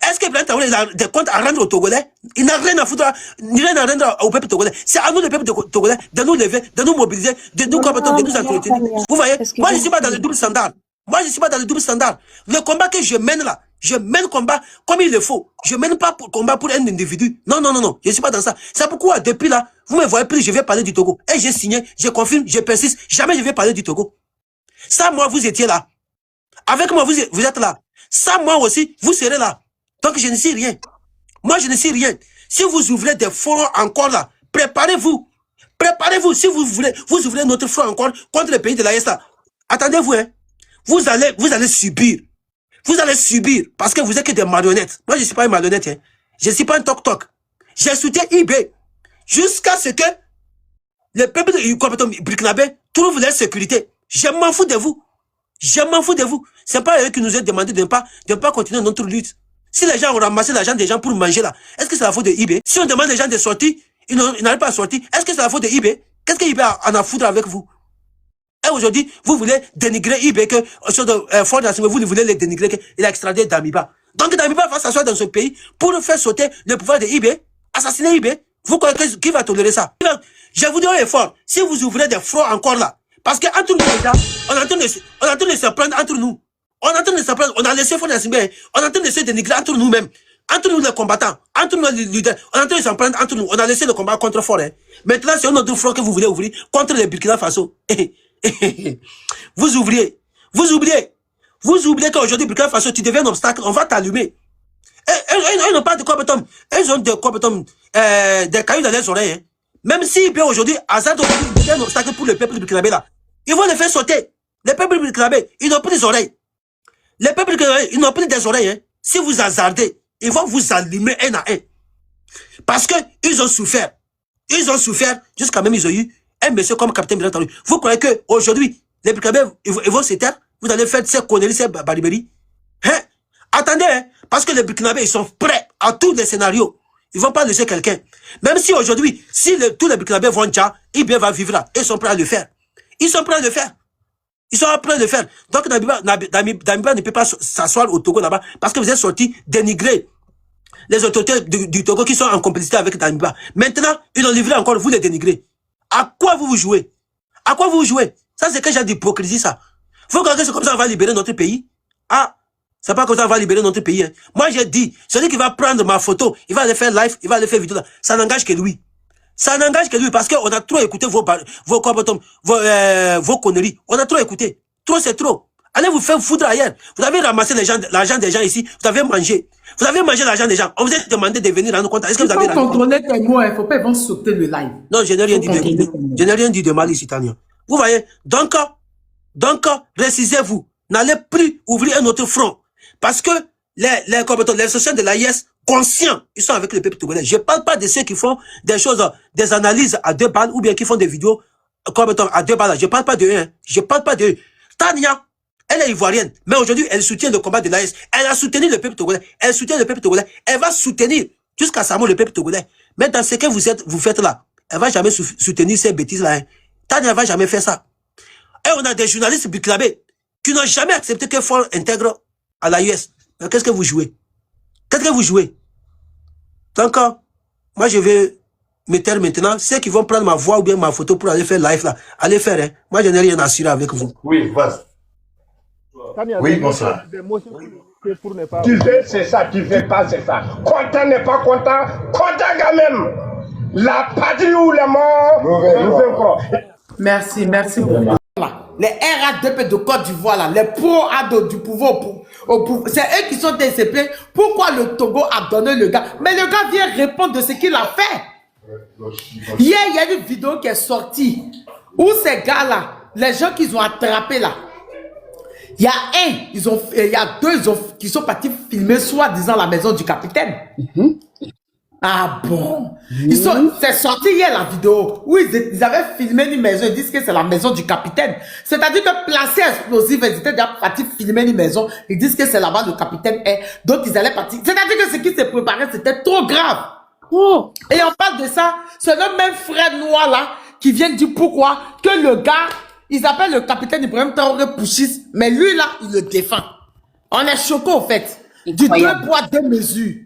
Est-ce que Ibrahim Traoré a des comptes à rendre aux Togolais? Il n'a rien à foutre, rien à rendre au peuple togolais. C'est à nous, le peuple togolais, de nous lever, de nous mobiliser, de nous combattre, de nous entretenir. Vous voyez? Moi, je ne suis pas dans le double standard. Moi, je ne suis pas dans le double standard. Le combat que je mène là, je mène combat comme il le faut. Je mène pas combat pour un individu. Non, non, non, non. Je ne suis pas dans ça. C'est pourquoi, depuis là, vous me voyez plus, je vais parler du Togo. Et j'ai signé, je confirme, je persiste. Jamais je vais parler du Togo. Ça, moi, vous étiez là. Avec moi, vous êtes là. Ça, moi aussi, vous serez là. Donc, je ne sais rien. Moi, je ne sais rien. Si vous ouvrez des forums encore là, préparez-vous. Préparez-vous. Si vous voulez, vous ouvrez notre front encore contre les pays de l'AES là. Attendez-vous, hein. Vous allez subir. Vous allez subir. Parce que vous êtes que des marionnettes. Moi, je ne suis pas une marionnette, hein. Je ne suis pas un toc-toc. J'ai soutenu IB. Jusqu'à ce que le peuple burkinabé trouve leur sécurité. Je m'en fous de vous. Je m'en fous de vous. C'est pas eux qui nous ont demandé de ne pas continuer notre lutte. Si les gens ont ramassé l'argent des gens pour manger là, est-ce que c'est la faute de IB? Si on demande les gens de sortir, ils n'arrivent pas à sortir, est-ce que c'est la faute de IB? Qu'est-ce que IB en a à foutre avec vous? Et aujourd'hui, vous voulez dénigrer IB que, sur de Ford National, vous voulez les dénigrer qu'il a extradé Damiba. Donc Damiba va s'asseoir dans ce pays pour faire sauter le pouvoir de IB, assassiner IB. Vous croyez qui va tolérer ça? Je vous dis haut et fort, si vous ouvrez des fronts encore là, parce qu'entre nous déjà, on est en train de se prendre entre nous. On est en train de s'apprendre, on a laissé Ford National, on est en train de se dénigrer entre nous-mêmes, entre nous les combattants, entre nous les leaders, on est en train de s'en prendre entre nous. On a laissé le combat contre Ford. Hein. Maintenant, c'est un autre front que vous voulez ouvrir contre les Burkina Faso. Vous oubliez qu'aujourd'hui, Burkina Faso, tu deviens un obstacle, on va t'allumer. Ils n'ont pas de compétences, ils ont des cailloux dans les oreilles. Hein. Même si aujourd'hui, Azad devient un obstacle pour le peuple burkinabé là, ils vont le faire sauter. Les peuples burkinabés, ils n'ont plus des oreilles. Les peuples burkinabés, ils n'ont plus des oreilles. Hein. Si vous hasardez, ils vont vous allumer un à un. Parce que ils ont souffert. Ils ont souffert, jusqu'à même ils ont eu un monsieur comme Capitaine Ibrahim Traoré. Vous croyez qu'aujourd'hui, les burkinabés, ils vont se taire? Vous allez faire ces conneries, ces barbaries? Hein? Attendez, hein? Parce que les burkinabés, ils sont prêts à tous les scénarios. Ils ne vont pas laisser quelqu'un. Même si aujourd'hui, si tous les burkinabés vont déjà, IB va vivre là. Ils sont prêts à le faire. Ils sont prêts à le faire. Ils sont prêts à le faire. Donc, Damiba ne peut pas s'asseoir au Togo là-bas parce que vous êtes sortis dénigrer les autorités du Togo qui sont en complicité avec Damiba. Maintenant, ils ont livré encore, vous les dénigrez. À quoi vous jouez? À quoi vous jouez? Ça, c'est quel genre d'hypocrisie, ça? Vous croyez que c'est comme ça qu'on va libérer notre pays? Ah, c'est pas comme ça qu'on va libérer notre pays. Hein. Moi, j'ai dit, celui qui va prendre ma photo, il va aller faire live, il va aller faire vidéo là. Ça n'engage que lui. Ça n'engage que lui parce qu'on a trop écouté vos conneries. On a trop écouté. Trop, c'est trop. Allez vous faire foutre ailleurs. Vous avez ramassé l'argent des gens ici. Vous avez mangé. Vous avez mangé l'argent des gens. On vous a demandé de venir rendre compte. Est-ce que vous avez contrôler tes mots, il ne faut pas ils vont sauter le live. Non, je n'ai rien dit je n'ai rien dit de mal ici, Tania. Vous voyez? Donc, récisez-vous. N'allez plus ouvrir un autre front. Parce que les sociaux de l'AIS, conscients, ils sont avec le peuple togolais. Je ne parle pas de ceux qui font des choses, des analyses à 2 balles ou bien qui font des vidéos à 2 balles. Je ne parle pas de eux. Hein. Je ne parle pas de eux. Tania, elle est ivoirienne, mais aujourd'hui, elle soutient le combat de l'AIS. Elle a soutenu le peuple togolais. Elle soutient le peuple togolais. Elle va soutenir jusqu'à sa mort le peuple togolais. Mais dans ce que vous faites là, elle ne va jamais soutenir ces bêtises-là. Hein. Tania ne va jamais faire ça. Et on a des journalistes burkinabés qui n'ont jamais accepté que Ford intègre à l'AIS. Mais qu'est-ce que vous jouez? Qu'est-ce que vous jouez? Donc, moi, je vais me taire maintenant. Ceux qui vont prendre ma voix ou bien ma photo pour aller faire live là, allez faire. Hein. Moi, je n'ai rien à assurer avec vous. Oui, vas-y. Oui, bonsoir. Tu fais, c'est ça, tu fais pas, c'est ça. Content n'est pas content, content quand même. La patrie ou la mort, nous encore. Merci, merci beaucoup. Les RADP de Côte d'Ivoire, là, les pro-ados du pouvoir, c'est eux qui sont DCP. Pourquoi le Togo a donné le gars? Mais le gars vient répondre de ce qu'il a fait. Hier, il y a une vidéo qui est sortie où ces gars-là, les gens qu'ils ont attrapés là, il y a il y a deux qui sont partis filmer soi-disant la maison du capitaine. Ah bon? C'est sorti hier la vidéo où ils avaient filmé une maison. Ils disent que c'est la maison du capitaine. C'est-à-dire que placé explosif, ils étaient déjà partis filmer une maison. Ils disent que c'est là-bas le capitaine est. Donc ils allaient partir. C'est-à-dire que ce qui s'est préparé, c'était trop grave. Oh. Et on parle de ça. C'est le même frère noir là qui vient dire pourquoi que le gars, ils appellent le capitaine Ibrahim Traoré Pouchis, mais lui là, il le défend. On est choqué au fait. Du 2 poids 2 mesures.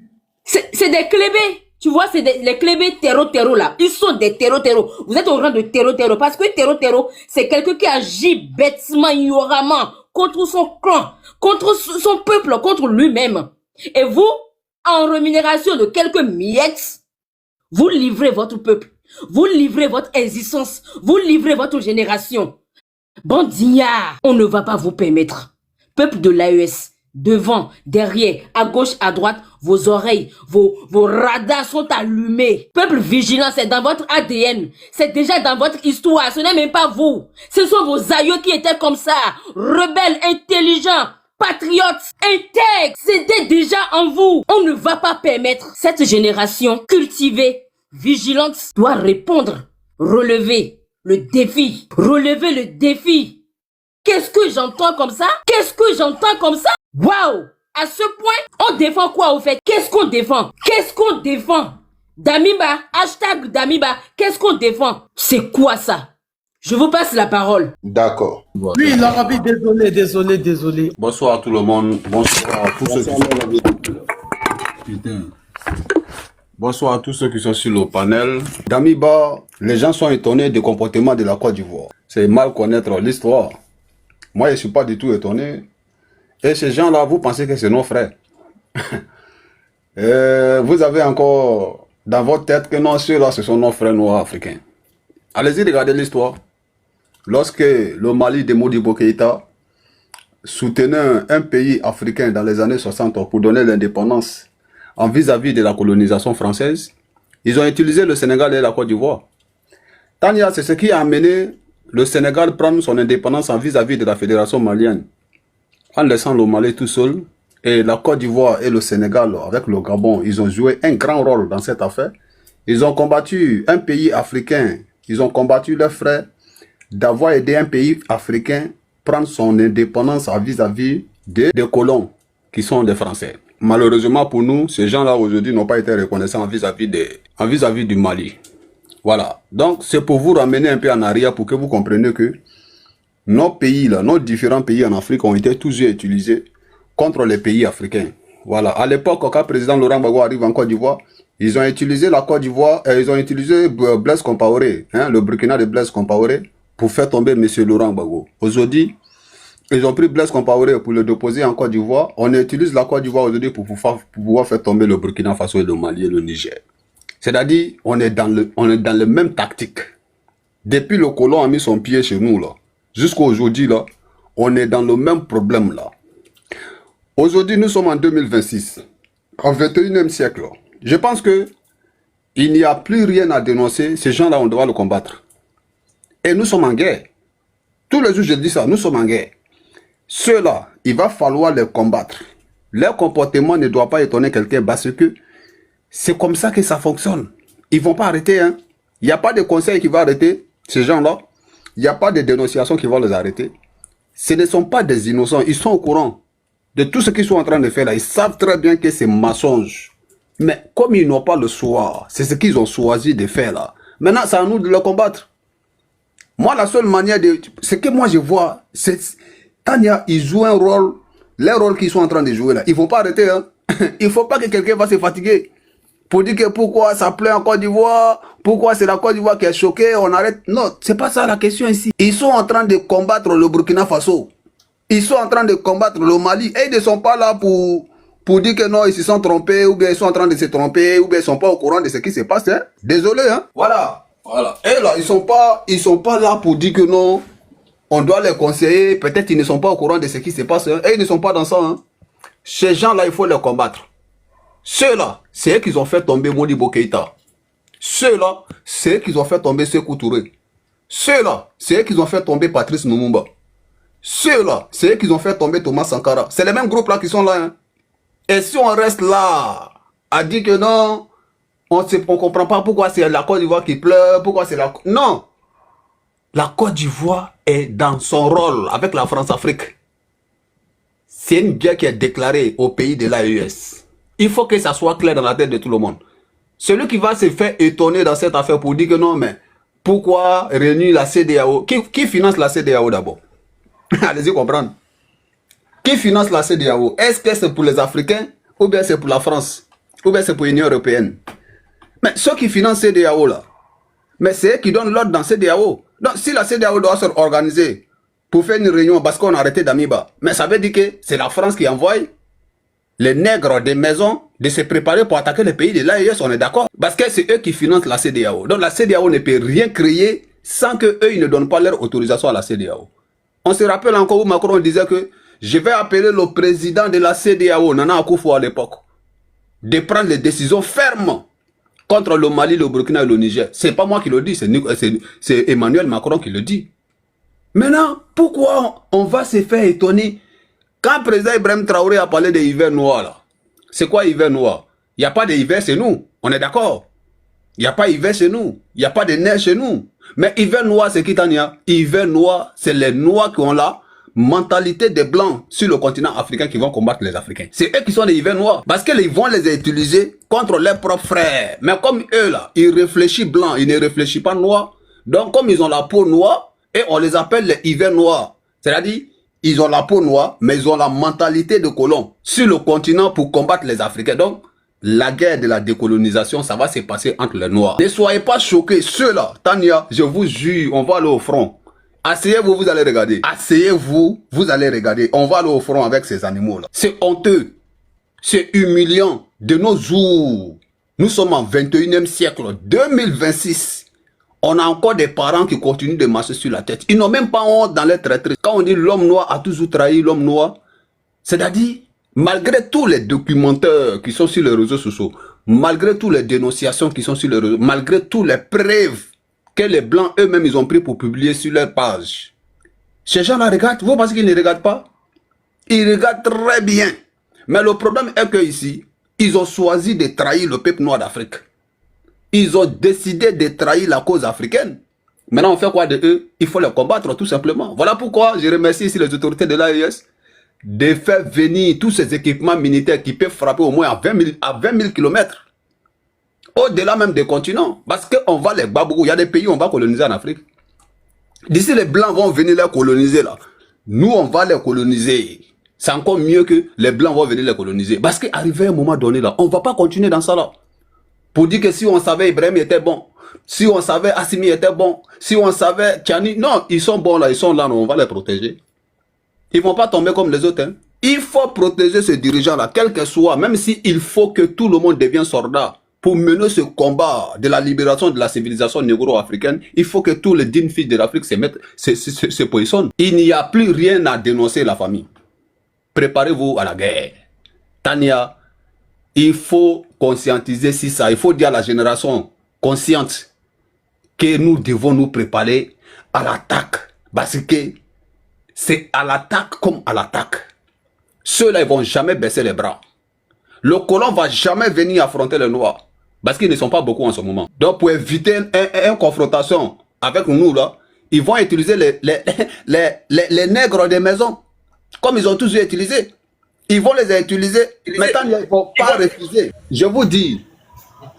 C'est des clébés. Tu vois, c'est les clébés terreau là. Ils sont des terreau. Vous êtes au rang de terreau. Parce que terreau, c'est quelqu'un qui agit bêtement, ignoramment, contre son clan, contre son peuple, contre lui-même. Et vous, en rémunération de quelques miettes, vous livrez votre peuple. Vous livrez votre existence. Vous livrez votre génération. Bandignard, on ne va pas vous permettre. Peuple de l'AES, devant, derrière, à gauche, à droite, vos oreilles, vos radars sont allumés. Peuple vigilant, c'est dans votre ADN. C'est déjà dans votre histoire. Ce n'est même pas vous. Ce sont vos aïeux qui étaient comme ça. Rebelles, intelligents, patriotes, intègres. C'était déjà en vous. On ne va pas permettre. Cette génération cultivée, vigilante, doit répondre, relever le défi. Relever le défi. Qu'est-ce que j'entends comme ça? Qu'est-ce que j'entends comme ça? Waouh! À ce point, on défend quoi au fait? Qu'est-ce qu'on défend? Qu'est-ce qu'on défend? Damiba, hashtag Damiba, qu'est-ce qu'on défend? C'est quoi ça? Je vous passe la parole. D'accord. Oui, Laurent, désolé. Bonsoir à tout le monde. Bonsoir à tous ceux qui sont... Putain. Bonsoir à tous ceux qui sont sur le panel. Damiba, les gens sont étonnés du comportement de la Côte d'Ivoire. C'est mal connaître l'histoire. Moi, je ne suis pas du tout étonné. Et ces gens-là, vous pensez que c'est nos frères. Vous avez encore dans votre tête que non, ceux-là, ce sont nos frères noirs africains. Allez-y, regardez l'histoire. Lorsque le Mali de Modibo Keïta soutenait un pays africain dans les années 60 pour donner l'indépendance en vis-à-vis de la colonisation française, ils ont utilisé le Sénégal et la Côte d'Ivoire. Tania, c'est ce qui a amené le Sénégal prendre son indépendance en vis-à-vis de la fédération malienne, en laissant le Mali tout seul. Et la Côte d'Ivoire et le Sénégal, avec le Gabon, ils ont joué un grand rôle dans cette affaire. Ils ont combattu un pays africain, ils ont combattu leurs frères d'avoir aidé un pays africain prendre son indépendance vis-à-vis des colons qui sont des Français. Malheureusement pour nous, ces gens-là aujourd'hui n'ont pas été reconnaissants vis-à-vis du Mali. Voilà. Donc c'est pour vous ramener un peu en arrière pour que vous compreniez que nos pays là, nos différents pays en Afrique ont été tous utilisés contre les pays africains. Voilà. À l'époque, quand le président Laurent Gbagbo arrive en Côte d'Ivoire, ils ont utilisé la Côte d'Ivoire, ils ont utilisé Blaise Compaoré, le Burkina de Blaise Compaoré, pour faire tomber M. Laurent Gbagbo. Aujourd'hui, ils ont pris Blaise Compaoré pour le déposer en Côte d'Ivoire. On utilise la Côte d'Ivoire aujourd'hui pour pouvoir faire tomber le Burkina Faso et le Mali et le Niger. C'est-à-dire, on est dans le même tactique. Depuis le colon a mis son pied chez nous, là, jusqu'à aujourd'hui, là, on est dans le même problème, là. Aujourd'hui, nous sommes en 2026, au 21e siècle. Je pense que il n'y a plus rien à dénoncer. Ces gens-là, on doit le combattre. Et nous sommes en guerre. Tous les jours, je dis ça, nous sommes en guerre. Ceux-là, il va falloir les combattre. Leur comportement ne doit pas étonner quelqu'un parce que c'est comme ça que ça fonctionne. Ils ne vont pas arrêter. Hein. Il n'y a pas de conseil qui va arrêter ces gens-là. Il n'y a pas de dénonciation qui va les arrêter. Ce ne sont pas des innocents. Ils sont au courant de tout ce qu'ils sont en train de faire là. Ils savent très bien que c'est mensonge. Mais comme ils n'ont pas le choix, c'est ce qu'ils ont choisi de faire là. Maintenant, c'est à nous de le combattre. Moi, la seule manière de... Ce que moi je vois, c'est... Tania, ils jouent un rôle, les rôles qu'ils sont en train de jouer là. Ils ne vont pas arrêter. Hein. Il ne faut pas que quelqu'un va se fatiguer. Pour dire que pourquoi ça plaît en Côte d'Ivoire, pourquoi c'est la Côte d'Ivoire qui est choquée, on arrête. Non, c'est pas ça la question ici. Ils sont en train de combattre le Burkina Faso. Ils sont en train de combattre le Mali et ils ne sont pas là pour dire que non, ils se sont trompés, ou bien ils sont en train de se tromper, ou bien ils ne sont pas au courant de ce qui se passe. Hein. Désolé, hein. Voilà. Et là, ils sont pas là pour dire que non, on doit les conseiller. Peut-être ils ne sont pas au courant de ce qui se passe. Hein. Et ils ne sont pas dans ça. Hein. Ces gens-là, il faut les combattre. Ceux-là, c'est eux qui ont fait tomber Modibo Keïta. Ceux-là, c'est eux qui ont fait tomber Sékou Touré. Ceux-là, c'est eux qui ont fait tomber Patrice Lumumba. Ceux-là, c'est eux qui ont fait tomber Thomas Sankara. C'est les mêmes groupes-là qui sont là. Hein. Et si on reste là, à dire que non, on ne comprend pas pourquoi c'est la Côte d'Ivoire qui pleure, pourquoi c'est la... Non. La Côte d'Ivoire est dans son rôle avec la France-Afrique. C'est une guerre qui est déclarée au pays de l'AES. Il faut que ça soit clair dans la tête de tout le monde. Celui qui va se faire étonner dans cette affaire pour dire que non, mais pourquoi réunir la CEDEAO? Qui finance la CEDEAO d'abord? Allez-y comprendre. Qui finance la CEDEAO? Est-ce que c'est pour les Africains ou bien c'est pour la France? Ou bien c'est pour l'Union européenne? Mais ceux qui financent CEDEAO là, mais c'est eux qui donnent l'ordre dans CEDEAO. Donc si la CEDEAO doit se organiser pour faire une réunion parce qu'on a arrêté Damiba, mais ça veut dire que c'est la France qui envoie les nègres des maisons de se préparer pour attaquer les pays de l'AES, on est d'accord? Parce que c'est eux qui financent la CEDEAO. Donc la CEDEAO ne peut rien créer sans qu'eux, ils ne donnent pas leur autorisation à la CEDEAO. On se rappelle encore où Macron disait que je vais appeler le président de la CEDEAO, Nana Akufo à l'époque, de prendre les décisions fermes contre le Mali, le Burkina et le Niger. C'est pas moi qui le dis, c'est Emmanuel Macron qui le dit. Maintenant, pourquoi on va se faire étonner quand le président Ibrahim Traoré a parlé de hiver noir là? C'est quoi hiver noir? Il n'y a pas d'hiver chez nous, on est d'accord? Il n'y a pas hiver chez nous, il n'y a pas de neige chez nous. Mais hiver noir, c'est qui Tania? Hiver noir, c'est les noirs qui ont la mentalité des blancs sur le continent africain qui vont combattre les Africains. C'est eux qui sont les hiver noirs. Parce qu'ils vont les utiliser contre leurs propres frères. Mais comme eux là, ils réfléchissent blanc, ils ne réfléchissent pas noir. Donc comme ils ont la peau noire, et on les appelle les hiver noirs. C'est-à-dire, ils ont la peau noire, mais ils ont la mentalité de colons sur le continent pour combattre les Africains. Donc, la guerre de la décolonisation, ça va se passer entre les Noirs. Ne soyez pas choqués. Ceux-là, Tania, je vous jure, on va aller au front. Asseyez-vous, vous allez regarder. Asseyez-vous, vous allez regarder. On va aller au front avec ces animaux-là. C'est honteux. C'est humiliant. De nos jours, nous sommes en 21e siècle, 2026. On a encore des parents qui continuent de marcher sur la tête. Ils n'ont même pas honte dans les traîtrises. Quand on dit l'homme noir a toujours trahi l'homme noir, c'est-à-dire, malgré tous les documentaires qui sont sur les réseaux sociaux, malgré toutes les dénonciations qui sont sur les réseaux, malgré toutes les preuves que les blancs eux-mêmes ils ont pris pour publier sur leur page, ces gens-là regardent. Vous pensez qu'ils ne regardent pas? Ils regardent très bien. Mais le problème est que ici, ils ont choisi de trahir le peuple noir d'Afrique. Ils ont décidé de trahir la cause africaine. Maintenant, on fait quoi de eux? Il faut les combattre tout simplement. Voilà pourquoi je remercie ici les autorités de l'AES de faire venir tous ces équipements militaires qui peuvent frapper au moins à 20 000 km. Au-delà même des continents. Parce qu'on va les babous. Il y a des pays où on va coloniser en Afrique. D'ici les Blancs vont venir les coloniser là. Nous, on va les coloniser. C'est encore mieux que les Blancs vont venir les coloniser. Parce qu'arrivé à un moment donné là, on ne va pas continuer dans ça là. Pour dire que si on savait Ibrahim était bon, si on savait Assimi était bon, si on savait Tchani, non, ils sont bons là, ils sont là, on va les protéger. Ils ne vont pas tomber comme les autres. Hein. Il faut protéger ces dirigeants-là, quel que soit, même s'il faut que tout le monde devienne soldat pour mener ce combat de la libération de la civilisation négro-africaine. Il faut que tous les dignes fils de l'Afrique se positionnent. Il n'y a plus rien à dénoncer la famille. Préparez-vous à la guerre. Tania, il faut conscientiser si ça. Il faut dire à la génération consciente que nous devons nous préparer à l'attaque. Parce que c'est à l'attaque comme à l'attaque. Ceux-là, ils ne vont jamais baisser les bras. Le colon ne va jamais venir affronter les Noirs. Parce qu'ils ne sont pas beaucoup en ce moment. Donc, pour éviter une confrontation avec nous, là, ils vont utiliser les nègres des maisons. Comme ils ont toujours utilisé. Ils vont les utiliser. Maintenant, ils ne vont pas refuser. Je vous dis,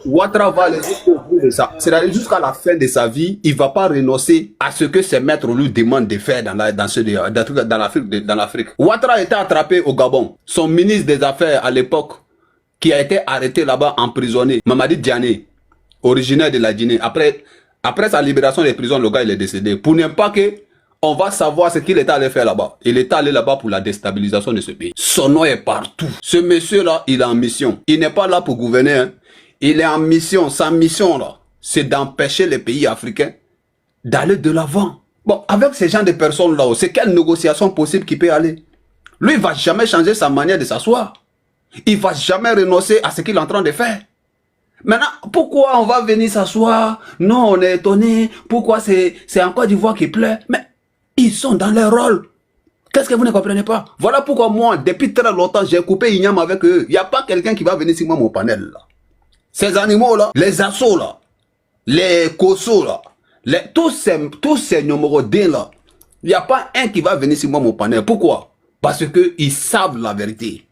Ouattara va aller jusqu'au bout de ça. C'est-à-dire jusqu'à la fin de sa vie, il ne va pas renoncer à ce que ses maîtres lui demandent de faire dans l'Afrique. Ouattara a été attrapé au Gabon. Son ministre des Affaires à l'époque, qui a été arrêté là-bas, emprisonné, Mamadi Diané, originaire de la Guinée. Après sa libération des prisons, le gars il est décédé. Pour ne pas que on va savoir ce qu'il est allé faire là-bas. Il est allé là-bas pour la déstabilisation de ce pays. Son nom est partout. Ce monsieur-là, il est en mission. Il n'est pas là pour gouverner. Hein. Il est en mission. Sa mission, là, c'est d'empêcher les pays africains d'aller de l'avant. Bon, avec ces gens de personnes-là, c'est quelle négociation possible qui peut aller? Lui, il ne va jamais changer sa manière de s'asseoir. Il ne va jamais renoncer à ce qu'il est en train de faire. Maintenant, pourquoi on va venir s'asseoir? Non, on est étonné. Pourquoi c'est en Côte d'Ivoire qui pleut? Mais ils sont dans leur rôle. Qu'est-ce que vous ne comprenez pas? Voilà pourquoi moi, depuis très longtemps, j'ai coupé Ignam avec eux. Il n'y a pas quelqu'un qui va venir sur moi, mon panel. Là. Ces animaux-là, les assauts, là, les kossos, là, tous ces numéros là, il n'y a pas un qui va venir sur moi, mon panel. Pourquoi? Parce qu'ils savent la vérité.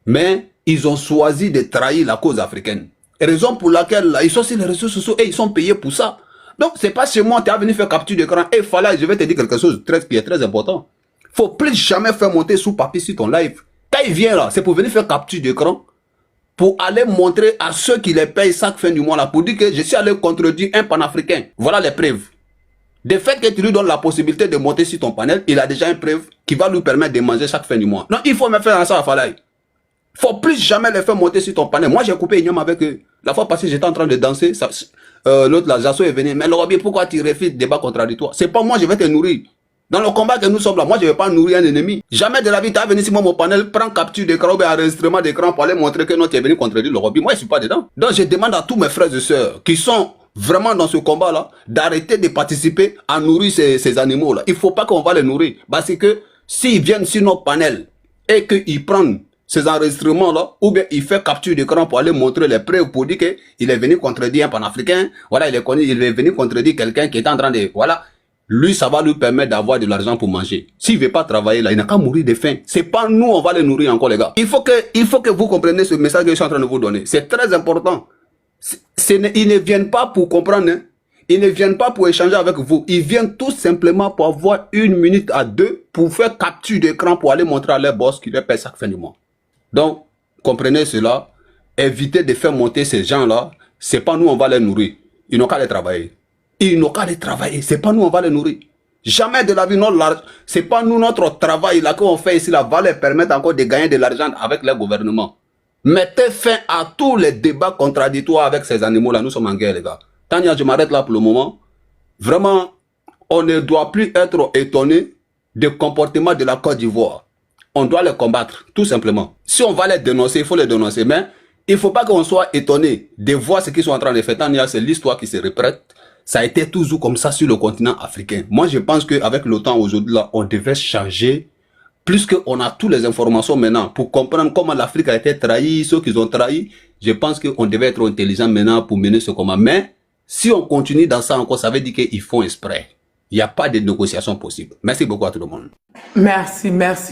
Mais ils ont choisi de trahir la cause africaine. Raison pour laquelle là, ils sont sur les réseaux sociaux et ils sont payés pour ça. Donc, c'est pas chez moi, tu es venu faire capture d'écran. Et Fala, je vais te dire quelque chose qui est très important. Faut plus jamais faire monter sous papier sur ton live. Quand il vient là, c'est pour venir faire capture d'écran, pour aller montrer à ceux qui les payent chaque fin du mois là, pour dire que je suis allé contredire un panafricain. Voilà les preuves. De fait que tu lui donnes la possibilité de monter sur ton panel, il a déjà une preuve qui va lui permettre de manger chaque fin du mois. Non, il faut me faire ça à Fala. Faut plus jamais les faire monter sur ton panel. Moi, j'ai coupé Ignam avec eux. La fois passée, j'étais en train de danser. L'autre, la Jasso est venu. Mais Lorobi, pourquoi tu refuses le débat contradictoire? C'est pas moi, je vais te nourrir. Dans le combat que nous sommes là, moi, je ne vais pas nourrir un ennemi. Jamais de la vie, tu as venu sur moi, mon panel, prends capture d'écran ou enregistrement d'écran pour aller montrer que non, tu es venu contredire Lorobi. Moi, je ne suis pas dedans. Donc, je demande à tous mes frères et sœurs qui sont vraiment dans ce combat-là, d'arrêter de participer à nourrir ces animaux-là. Il ne faut pas qu'on va les nourrir. Parce que s'ils viennent sur notre panel et qu'ils prennent ces enregistrements-là, ou bien il fait capture d'écran pour aller montrer les preuves pour dire qu'il est venu contredire un panafricain, voilà, il est venu contredire quelqu'un qui est en train de, voilà, lui, ça va lui permettre d'avoir de l'argent pour manger. S'il veut pas travailler là, il n'a qu'à mourir de faim. C'est pas nous, on va les nourrir encore, les gars. Il faut que vous compreniez ce message que je suis en train de vous donner. C'est très important. Ils ne viennent pas pour comprendre, hein. Ils ne viennent pas pour échanger avec vous. Ils viennent tout simplement pour avoir 1 minute à 2 pour faire capture d'écran pour aller montrer à leur boss qu'il les paye chaque fin du mois. Donc, comprenez cela, évitez de faire monter ces gens-là, c'est pas nous on va les nourrir, ils n'ont qu'à les travailler. Ils n'ont qu'à les travailler, c'est pas nous on va les nourrir. Jamais de la vie, c'est pas nous notre travail là qu'on fait ici, là, va leur permettre encore de gagner de l'argent avec le gouvernement. Mettez fin à tous les débats contradictoires avec ces animaux-là, nous sommes en guerre les gars. Tania, je m'arrête là pour le moment. Vraiment, on ne doit plus être étonné du comportement de la Côte d'Ivoire. On doit les combattre, tout simplement. Si on va les dénoncer, il faut les dénoncer. Mais il ne faut pas qu'on soit étonné de voir ce qu'ils sont en train de faire. Tania, c'est l'histoire qui se répète. Ça a été toujours comme ça sur le continent africain. Moi, je pense qu'avec le temps aujourd'hui, là, on devait changer. Plus qu'on a toutes les informations maintenant pour comprendre comment l'Afrique a été trahie, ceux qu'ils ont trahi. Je pense qu'on devait être intelligent maintenant pour mener ce combat. Mais si on continue dans ça encore, ça veut dire qu'ils font exprès. Il n'y a pas de négociation possible. Merci beaucoup à tout le monde. Merci, merci.